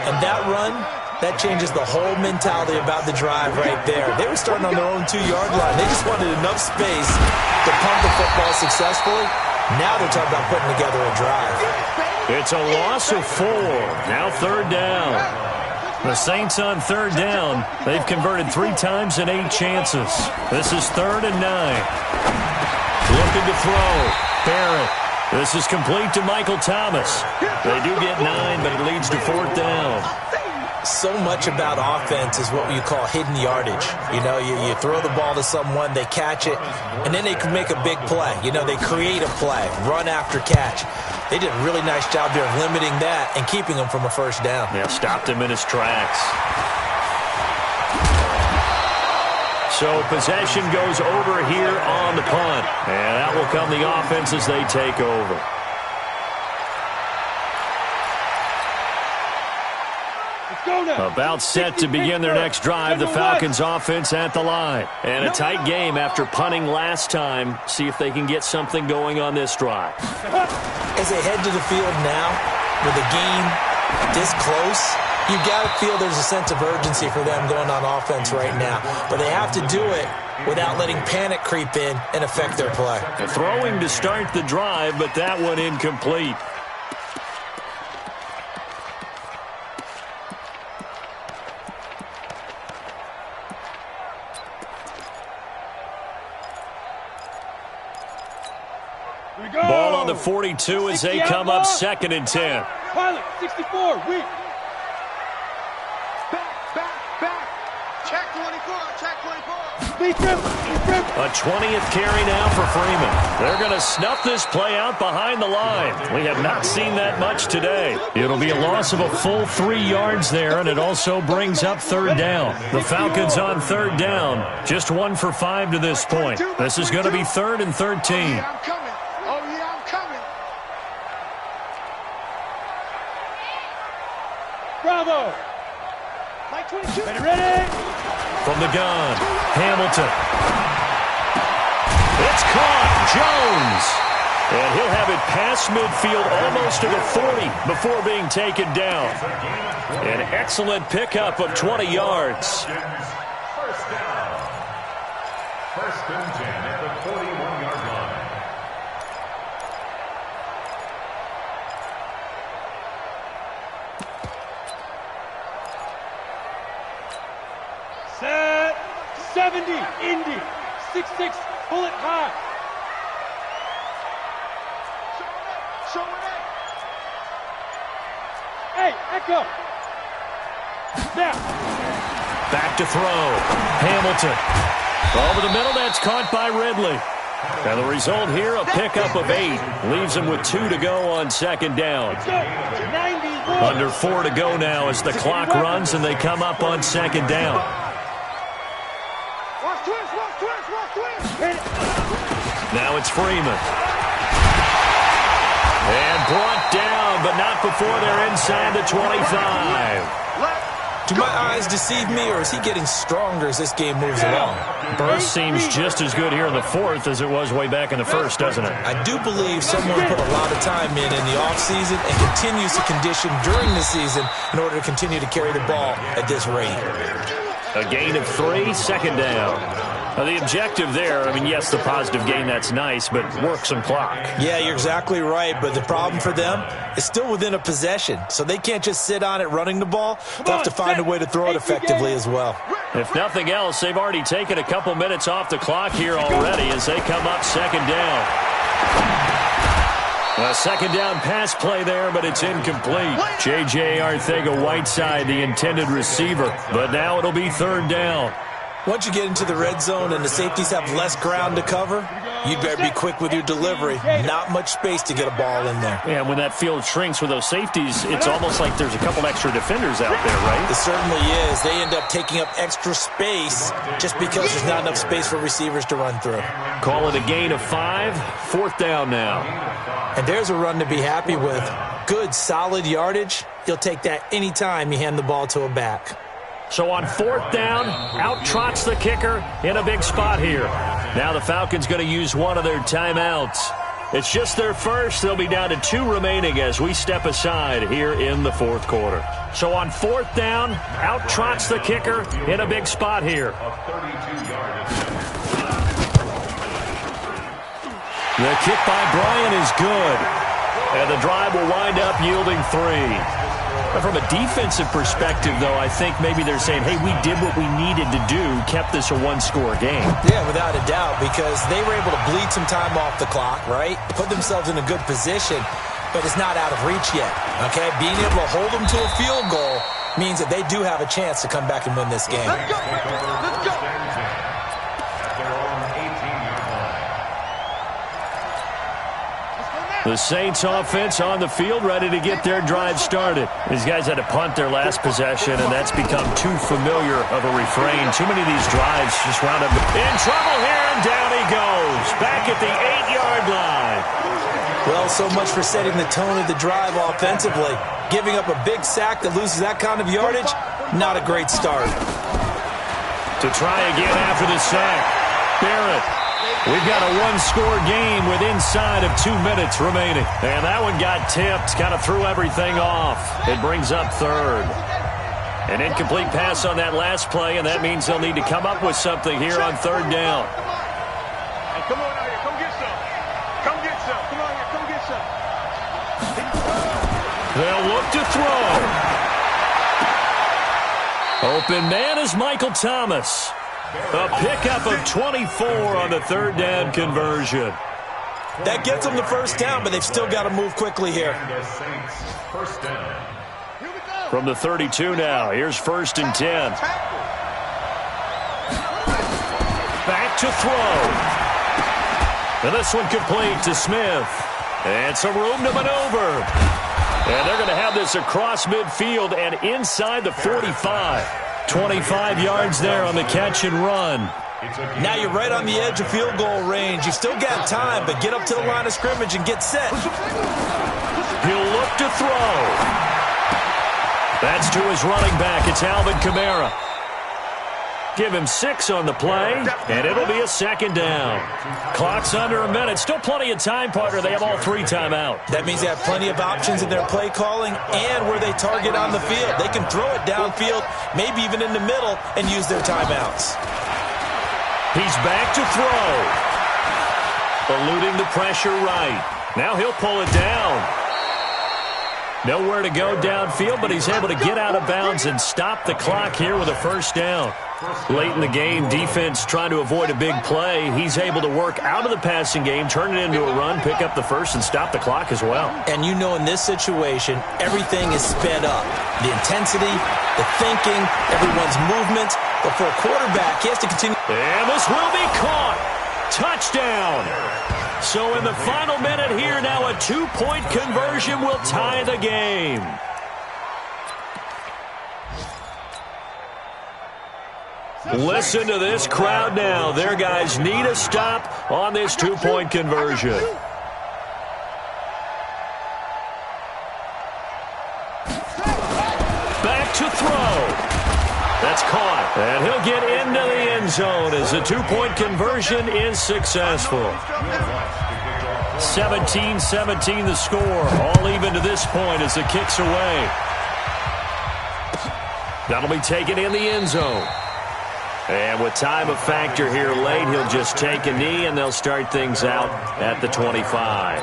And that run, that changes the whole mentality about the drive right there. They were starting on their own 2-yard line. They just wanted enough space to pump the football successfully. Now they're talking about putting together a drive. It's a loss of 4. Now third down. The Saints on third down. They've converted 3 times in 8 chances. This is 3rd and 9. Looking to throw. Barrett. This is complete to Michael Thomas. They do get 9, but it leads to fourth down. So much about offense is what you call hidden yardage. You know, you throw the ball to someone, they catch it, and then they can make a big play. You know, they create a play, run after catch. They did a really nice job there of limiting that and keeping him from a first down. Yeah, stopped him in his tracks. So possession goes over here on the punt. And that will come the offense as they take over. About set to begin their next drive. The Falcons offense at the line. And a tight game after punting last time. See if they can get something going on this drive. As they head to the field now, with the game this close, you got to feel there's a sense of urgency for them going on offense right now. But they have to do it without letting panic creep in and affect their play. Throwing to start the drive, but that one incomplete. Ball on the 42 as they come up 2nd and 10. Pilot, 64, weak. Back. Check 24, check 24. Be trim. A 20th carry now for Freeman. They're going to snuff this play out behind the line. We have not seen that much today. It'll be a loss of a full 3 yards there, and it also brings up third down. The Falcons on third down. Just 1 for 5 to this point. This is going to be 3rd and 13. Bravo! Mike 22. Ready? From the gun, Hamilton. It's caught. Jones. And he'll have it past midfield, almost to the 40 before being taken down. An excellent pickup of 20 yards. First down. First and 10 at the 41-yard line. Set. 70. Indy. 6-6. Pull it high. Show it. Hey, Echo. Snap. Back to throw. Hamilton. Over the middle, that's caught by Ridley. And the result here, a pickup of 8. Leaves him with 2 to go on second down. 91. Under 4 to go now as the clock runs and they come up on second down. Watch twist. Now it's Freeman. And brought down, but not before they're inside the 25. Do my eyes deceive me, or is he getting stronger as this game moves along? Burst seems just as good here in the fourth as it was way back in the first, doesn't it? I do believe someone put a lot of time in the offseason and continues to condition during the season in order to continue to carry the ball at this rate. A gain of 3, second down. Now the objective there, I mean, yes, the positive gain, that's nice, but work some clock. Yeah, you're exactly right, but the problem for them is still within a possession, so they can't just sit on it running the ball. They'll have to find a way to throw it effectively as well. If nothing else, they've already taken a couple minutes off the clock here already as they come up second down. A second down pass play there, but it's incomplete. J.J. Arcega-Whiteside, the intended receiver, but now it'll be third down. Once you get into the red zone and the safeties have less ground to cover, you better be quick with your delivery. Not much space to get a ball in there. Yeah, when that field shrinks with those safeties, it's almost like there's a couple extra defenders out there, right? It certainly is. They end up taking up extra space just because there's not enough space for receivers to run through. Call it a gain of 5, fourth down now. And there's a run to be happy with. Good, solid yardage. You'll take that anytime you hand the ball to a back. So on fourth down, out trots the kicker in a big spot here. Now the Falcons going to use one of their timeouts. It's just their first. They'll be down to 2 remaining as we step aside here in the fourth quarter. So on fourth down, out trots the kicker in a big spot here. The kick by Bryant is good. And the drive will wind up yielding 3. From a defensive perspective, though, I think maybe they're saying, hey, we did what we needed to do, kept this a 1-score game. Yeah, without a doubt, because they were able to bleed some time off the clock, right? Put themselves in a good position, but it's not out of reach yet, okay? Being able to hold them to a field goal means that they do have a chance to come back and win this game. Let's go. Let's go. The Saints offense on the field, ready to get their drive started. These guys had to punt their last possession, and that's become too familiar of a refrain. Too many of these drives just wound up in trouble here, and down he goes. Back at the 8-yard line. Well, so much for setting the tone of the drive offensively. Giving up a big sack that loses that kind of yardage, not a great start. To try again after the sack. Barrett. We've got a 1-score game with inside of 2 minutes remaining. And that one got tipped, kind of threw everything off. It brings up third. An incomplete pass on that last play, and that means they'll need to come up with something here on third down. Hey, come on out here. Come get some. Come get some. Come on here. Come get some. They'll look to throw. Open man is Michael Thomas. A pickup of 24 on the third down conversion. That gets them the first down, but they've still got to move quickly here. First down. From the 32 now, here's first and 10. Back to throw. And this one complete to Smith. And some room to maneuver. And they're going to have this across midfield and inside the 45. 25 yards there on the catch and run. Now you're right on the edge of field goal range. You've still got time, but get up to the line of scrimmage and get set. He'll look to throw. That's to his running back. It's Alvin Kamara. Give him 6 on the play, and it'll be a second down. Clock's under a minute. Still plenty of time, partner. They have all 3 timeouts. That means they have plenty of options in their play calling and where they target on the field. They can throw it downfield, maybe even in the middle, and use their timeouts. He's back to throw. Eluding the pressure right. Now he'll pull it down. Nowhere to go downfield, but he's able to get out of bounds and stop the clock here with a first down. Late in the game, defense trying to avoid a big play. He's able to work out of the passing game, turn it into a run, pick up the first, and stop the clock as well. And you know in this situation, everything is sped up. The intensity, the thinking, everyone's movement. But for a quarterback, he has to continue. And this will be caught. Touchdown. So in the final minute here, now a 2-point conversion will tie the game. Listen to this crowd now. Their guys need a stop on this 2-point conversion. Back to throw. That's caught. And he'll get into the end zone as the 2-point conversion is successful. 17-17 the score. All even to this point as the kick's away. That'll be taken in the end zone. And with time a factor here late, he'll just take a knee, and they'll start things out at the 25.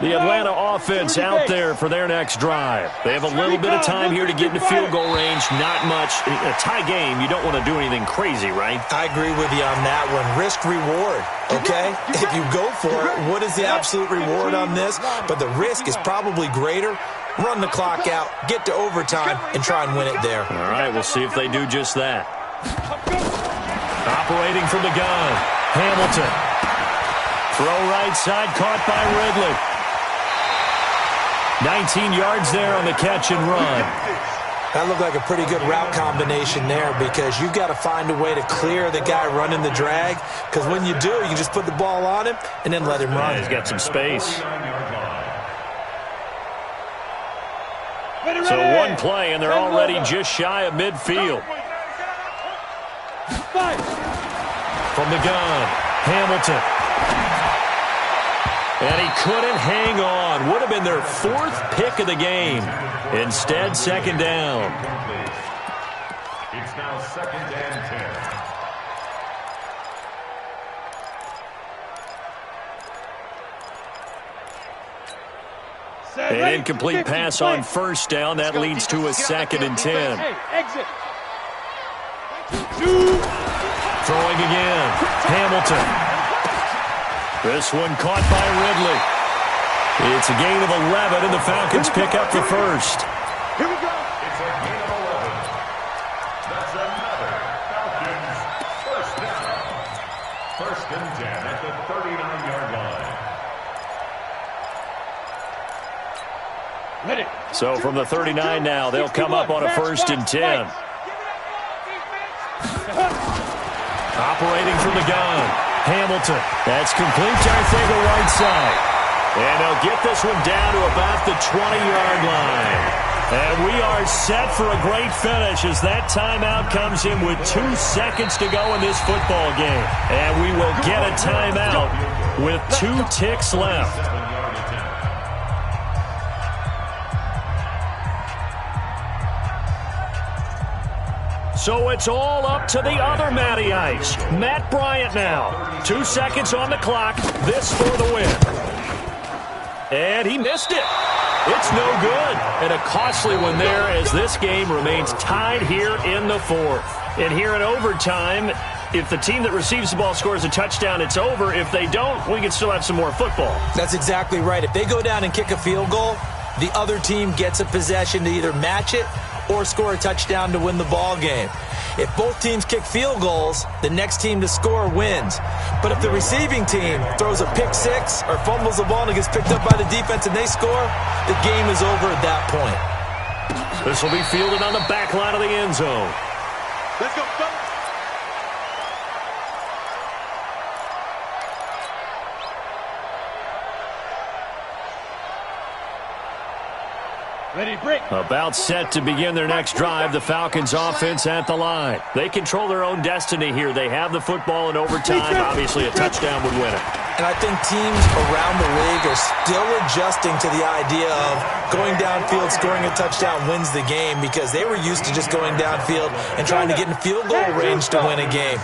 The Atlanta offense out there for their next drive. They have a little bit of time here to get into field goal range. Not much. A tie game, you don't want to do anything crazy, right? I agree with you on that one. Risk-reward, okay? If you go for it, what is the absolute reward on this? But the risk is probably greater. Run the clock out, get to overtime, and try and win it there. All right, we'll see if they do just that. Operating from the gun, Hamilton. Throw right side, caught by Ridley. 19 yards there on the catch and run. That looked like a pretty good route combination there because you've got to find a way to clear the guy running the drag, because when you do, you can just put the ball on him and then let him run. Yeah, he's got some space. So one play, and they're already just shy of midfield. From the gun, Hamilton. And he couldn't hang on. Would have been their 4th pick of the game. Instead, second down. It's now 2nd and 10. An incomplete pass on first down. That leads to a 2nd and 10. Exit. Throwing again. Hamilton. This one caught by Ridley. It's a gain of 11, and the Falcons pick up the first. Here we go. It's a gain of 11. That's another Falcons first down. 1st and 10 at the 39-yard line. So from the 39 now, they'll come up on a 1st and 10. Operating from the gun, Hamilton. That's complete to the right side. And they'll get this one down to about the 20-yard line. And we are set for a great finish as that timeout comes in with 2 seconds to go in this football game. And we will get a timeout with 2 ticks left. So it's all up to the other Matty Ice. Matt Bryant now. 2 seconds on the clock. This for the win. And he missed it. It's no good. And a costly one there as this game remains tied here in the 4th. And here in overtime, if the team that receives the ball scores a touchdown, it's over. If they don't, we can still have some more football. That's exactly right. If they go down and kick a field goal, the other team gets a possession to either match it or score a touchdown to win the ball game. If both teams kick field goals, the next team to score wins. But if the receiving team throws a pick six or fumbles the ball and it gets picked up by the defense and they score, the game is over at that point. This will be fielded on the back line of the end zone. Let's go, go. Ready, break. About set to begin their next drive, the Falcons offense at the line. They control their own destiny here. They have the football in overtime. Obviously, a touchdown would win it. And I think teams around the league are still adjusting to the idea of going downfield, scoring a touchdown wins the game, because they were used to just going downfield and trying to get in field goal range to win a game.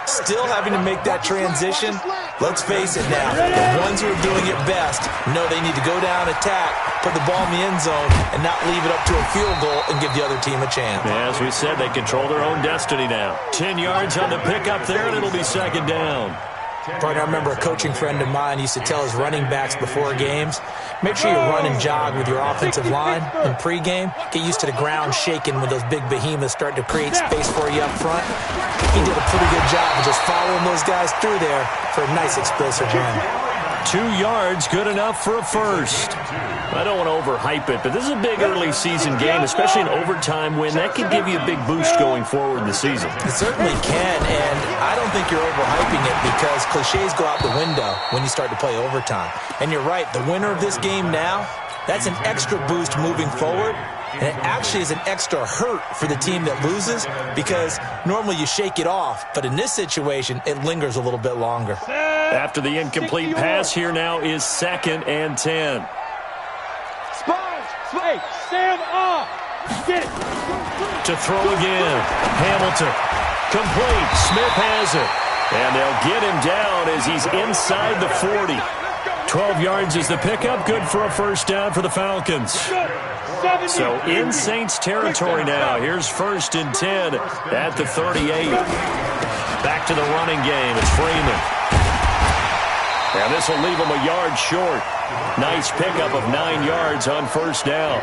Still having to make that transition. Let's face it now, the ones who are doing it best know they need to go down, attack, put the ball in the end zone, and not leave it up to a field goal and give the other team a chance. As we said, they control their own destiny now. 10 yards on the pickup there, and it'll be second down. Partner, I remember a coaching friend of mine used to tell his running backs before games, make sure you run and jog with your offensive line in pregame. Get used to the ground shaking when those big behemoths start to create space for you up front. He did a pretty good job of just following those guys through there for a nice explosive run. 2 yards, good enough for a first. I don't want to overhype it, but this is a big early season game, especially an overtime win. That could give you a big boost going forward in the season. It certainly can, and I don't think you're overhyping it, because cliches go out the window when you start to play overtime. And you're right, the winner of this game now, that's an extra boost moving forward. And it actually is an extra hurt for the team that loses, because normally you shake it off, but in this situation, it lingers a little bit longer. After the incomplete pass, here now is 2nd and 10. Hey, stand up. Get it. To throw again. Hamilton. Complete. Smith has it. And they'll get him down as he's inside the 40. 12 yards is the pickup. Good for a first down for the Falcons. So in Saints territory now. Here's 1st and 10 at the 38. Back to the running game. It's Freeman. And this will leave him a yard short. Nice pickup of 9 yards on first down.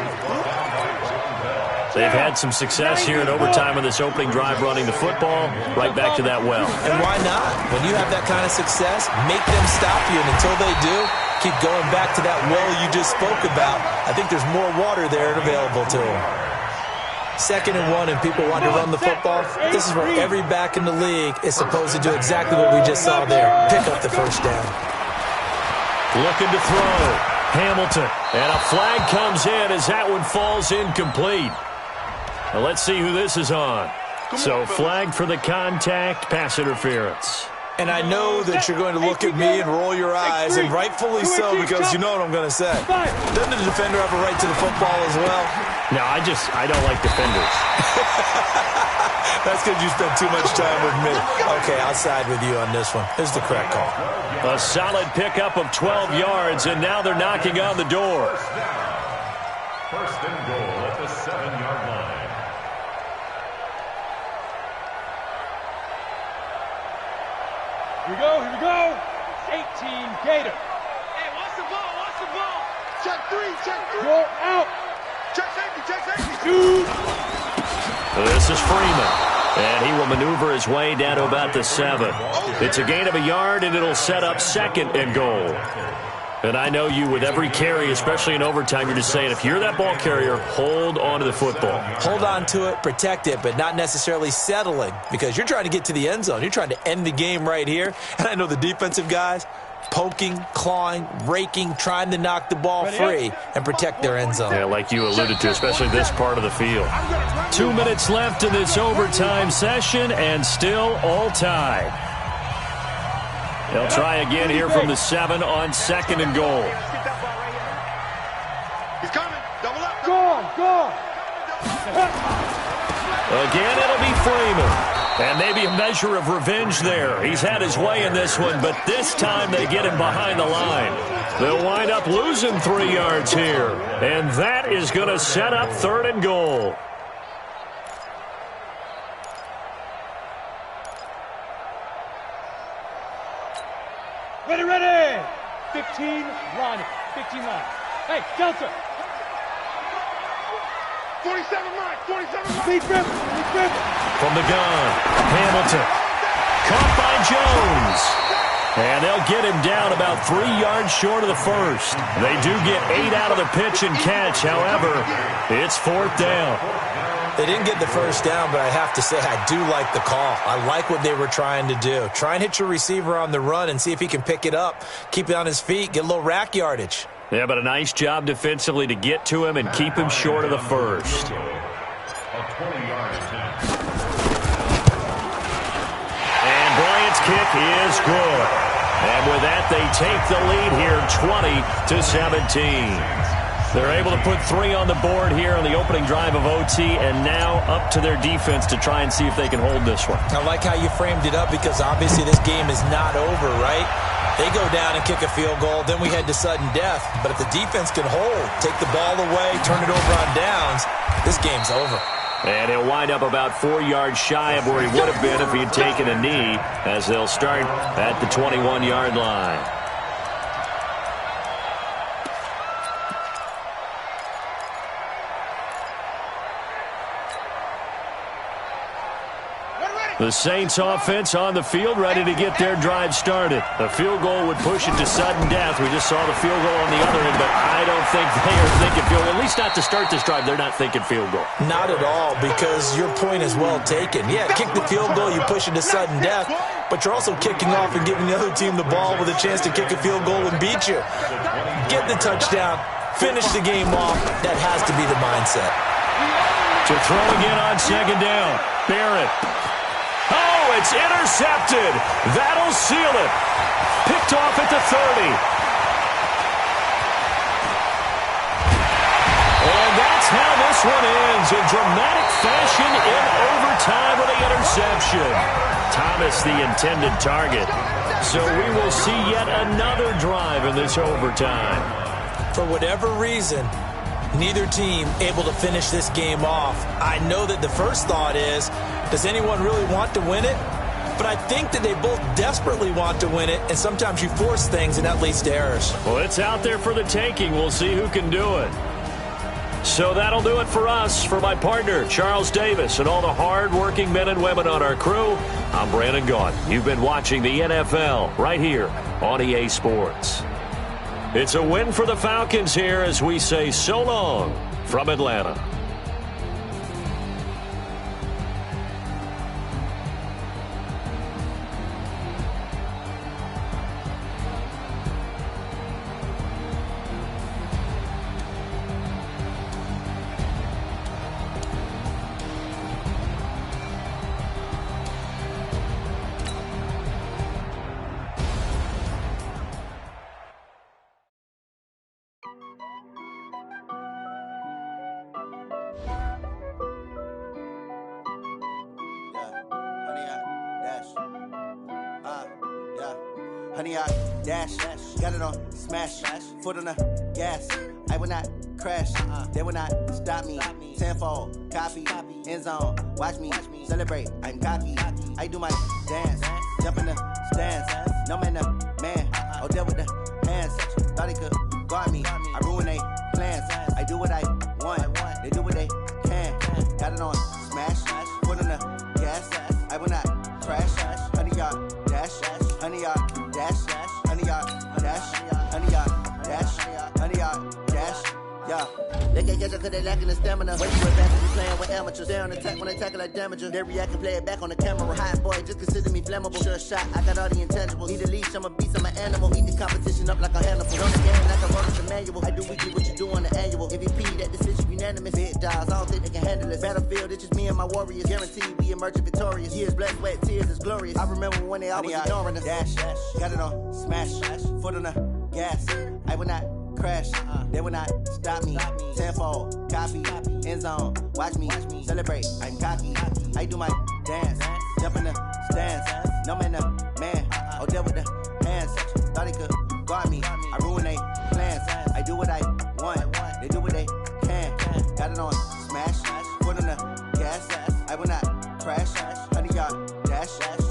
They've had some success here in overtime on this opening drive running the football. Right back to that well. And why not? When you have that kind of success, make them stop you. And until they do, keep going back to that well you just spoke about. I think there's more water there and available to them. 2nd and 1 and people want to run the football. This is where every back in the league is supposed to do exactly what we just saw there. Pick up the first down. Looking to throw. Hamilton. And a flag comes in as that one falls incomplete. Now let's see who this is on. So flag for the contact, pass interference. And I know that you're going to look at me and roll your eyes, and rightfully so, because you know what I'm going to say. Doesn't the defender have a right to the football as well? No, I don't like defenders. That's because you spent too much time with me. Okay, I'll side with you on this one. Here's the correct call. A solid pickup of 12 yards, and now they're knocking on the door. 1st and goal at the 7-yard line. Here we go. 18 Gator. Hey, watch the ball. Check 3. You're out. Check safety. This is Freeman. And he will maneuver his way down to about the 7. It's a gain of a yard, and it'll set up 2nd and goal. And I know you, with every carry, especially in overtime, you're just saying, if you're that ball carrier, hold on to the football. Hold on to it, protect it, but not necessarily settling, because you're trying to get to the end zone. You're trying to end the game right here. And I know the defensive guys, poking, clawing, raking, trying to knock the ball free and protect their end zone. Yeah, like you alluded to, especially this part of the field. 2 minutes left in this overtime session, and still all tied. They'll try again here from the 7 on 2nd and goal. He's coming. Double up. Go. Again, it'll be Freeman. And maybe a measure of revenge there. He's had his way in this one, but this time they get him behind the line. They'll wind up losing 3 yards here. And that is going to set up 3rd and goal. Ready. 15 line. Hey, Delta. 47 line. Speed grip. From the gun, Hamilton. Caught by Jones. And they'll get him down about 3 yards short of the first. They do get 8 out of the pitch and catch. However, it's 4th down. They didn't get the first down, but I have to say I do like the call. I like what they were trying to do. Try and hit your receiver on the run and see if he can pick it up. Keep it on his feet. Get a little rack yardage. Yeah, but a nice job defensively to get to him and keep him short of the first. A 20-yard attempt. And Bryant's kick is good. And with that, they take the lead here 20-17. They're able to put 3 on the board here on the opening drive of OT, and now up to their defense to try and see if they can hold this one. I like how you framed it up because obviously this game is not over, right? They go down and kick a field goal, then we head to sudden death. But if the defense can hold, take the ball away, turn it over on downs, this game's over. And he'll wind up about 4 yards shy of where he would have been if he had taken a knee, as they'll start at the 21-yard line. The Saints offense on the field, ready to get their drive started. A field goal would push it to sudden death. We just saw the field goal on the other end, but I don't think they are thinking field goal. At least not to start this drive. They're not thinking field goal. Not at all, because your point is well taken. Yeah, kick the field goal, you push it to sudden death, but you're also kicking off and giving the other team the ball with a chance to kick a field goal and beat you. Get the touchdown, finish the game off. That has to be the mindset. To throw again on second down. Barrett. Oh, it's intercepted. That'll seal it. Picked off at the 30. And that's how this one ends, in dramatic fashion in overtime with the interception. Thomas the intended target. So we will see yet another drive in this overtime. For whatever reason, neither team able to finish this game off. I know that the first thought is, does anyone really want to win it? But I think that they both desperately want to win it, and sometimes you force things, and that leads to errors. Well, it's out there for the taking. We'll see who can do it. So that'll do it for us. For my partner, Charles Davis, and all the hard-working men and women on our crew, I'm Brandon Gaudin. You've been watching the NFL right here on EA Sports. It's a win for the Falcons here as we say so long from Atlanta. Honey, I dash, got it on smash, foot on the gas. I will not crash, they will not stop me. Tenfold, copy, end zone, watch me celebrate. I'm cocky, I do my dance, jump in the stands. No man, man, oh there with the hands. Thought he could guard me, I ruin they plans. I do what I want, they do what they can. Got it on smash, foot on the gas. I will not crash, honey, y'all dash, honey, y'all dash, honey, y'all dash, honey, y'all dash, honey, y'all dash, yeah. They can't catch up cause they lacking the stamina. Way too advanced, be playing with amateurs. They on attack when they tackle like damager. They react and play it back on the camera. Hot boy, just consider me flammable. Sure shot, I got all the intangibles. Need a leash, I'm a beast, I'm an animal. Eat the competition up like a Hannibal. On the game like I wrote the manual. I do weekly what you do on the annual. MVP, that decision unanimous. Big dogs, I don't think they can handle this. Battlefield, it's just me and my warriors. Guaranteed we emerge victorious. Years, blood, sweat, tears, is glorious. I remember when they always ignoring us. Dash, got it on smash, foot on the gas. I will not crash, they will not stop me. Tenfold, copy, end zone, watch me celebrate. I'm cocky, I do my dance, jump in the stands. No man, man, oh there with the hands. Thought he could guard me, I ruin they plans. I do what I want, they do what they can. Got it on smash, foot on the gas. I will not crash, honey y'all dash,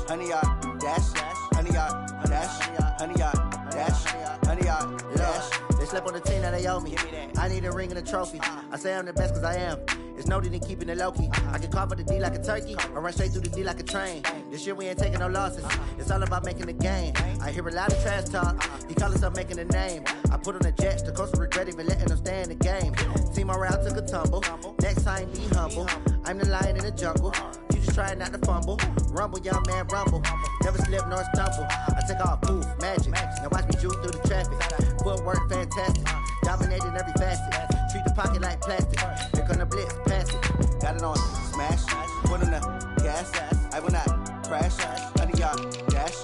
honey y'all dash, honey y'all dash, honey y'all dash, honey y'all dash. They slept on the team that they owe me. I need a ring and a trophy. I say I'm the best cause I am. It's no need in keeping it low-key. I can carve up the D like a turkey or run straight through the D like a train. This year we ain't taking no losses. It's all about making the game. I hear a lot of trash talk. He call himself making a name. I put on the Jets. The coach will regret even letting them stay in the game. Team morale took a tumble. Next time be humble. I'm the lion in the jungle. You just try not to fumble. Rumble, young man, rumble. Never slip nor stumble. I take off, poof, magic. Now watch me juke through the traffic. Footwork, fantastic. Dominating every facet. Treat the pocket like plastic. Here come the blitz, pass it. Got it on, smash. Put on the gas. I will not crash. 100-yard dash.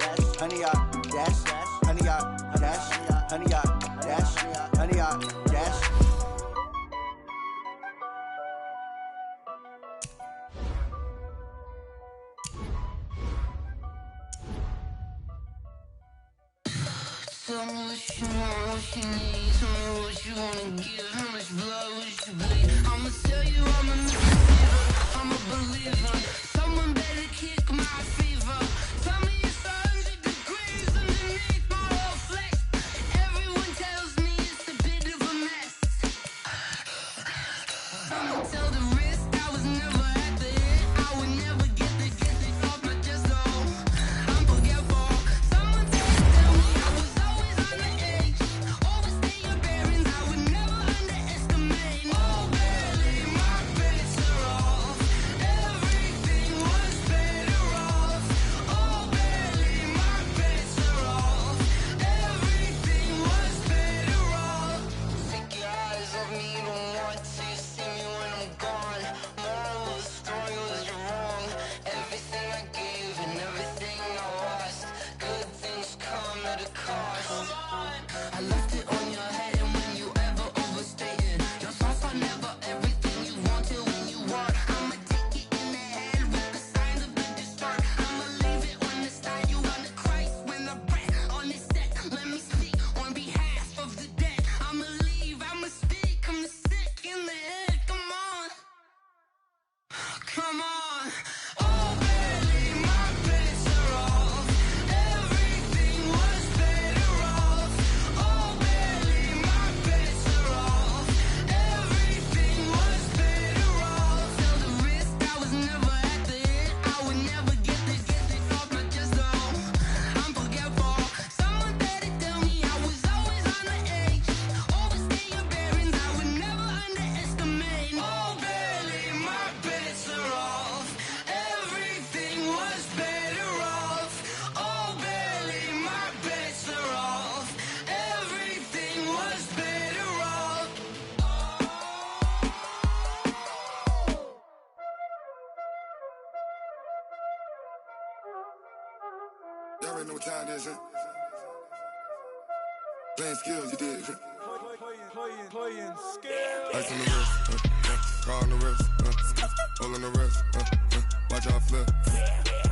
100-yard dash. 100-yard dash. 100-yard dash. 100-yard dash. Tell me what you want, what you need. Tell me what you wanna give. How much blood would you bleed? I'ma tell you I'm a believer. I'm a believer. Someone better kick my fever. Tell me it's 100 degrees underneath my whole flesh. Everyone tells me it's a bit of a mess. I'ma tell the risk I was never at the hit. I would never get the off my chest though. I'm forgetful. Someone tell me I was always on the edge. Overstay your bearings, I would never underestimate. Oh, barely, my bets are off. Everything was better off. Oh, barely, my bets are off. Everything was better off. Take your eyes off me, you don't want to see me when I'm gone. Moral of the story was you're wrong. Everything I gave and everything I lost. Good things come at a cost. I left it on your head, and when you ever overstated, your thoughts are never everything you wanted when you want. I'ma take it in the head with the signs of the distort. I'ma leave it on the side. You want the Christ when the breath on this set. Let me speak on behalf of the dead. I'ma leave, I'ma speak. I'm the sick in the head. Come on, come on. Oh, barely, my bets are off. Everything was better off. Oh, barely, my bets are off. Everything was better off. Tell the risk I was never at the hit. I would never get this off my chest though. I'm forgetful. Someone better tell me I was always on the edge. Overstay your bearings, I would never underestimate. Oh, barely, my bets are off. Everything was better off. Oh, barely, my bets are off. Everything was better off. Y'all already know what time it is, huh? Playing skills, you did. Playing scared. Ice on the wrist, car on the wrist, all on the wrist, watch out flip.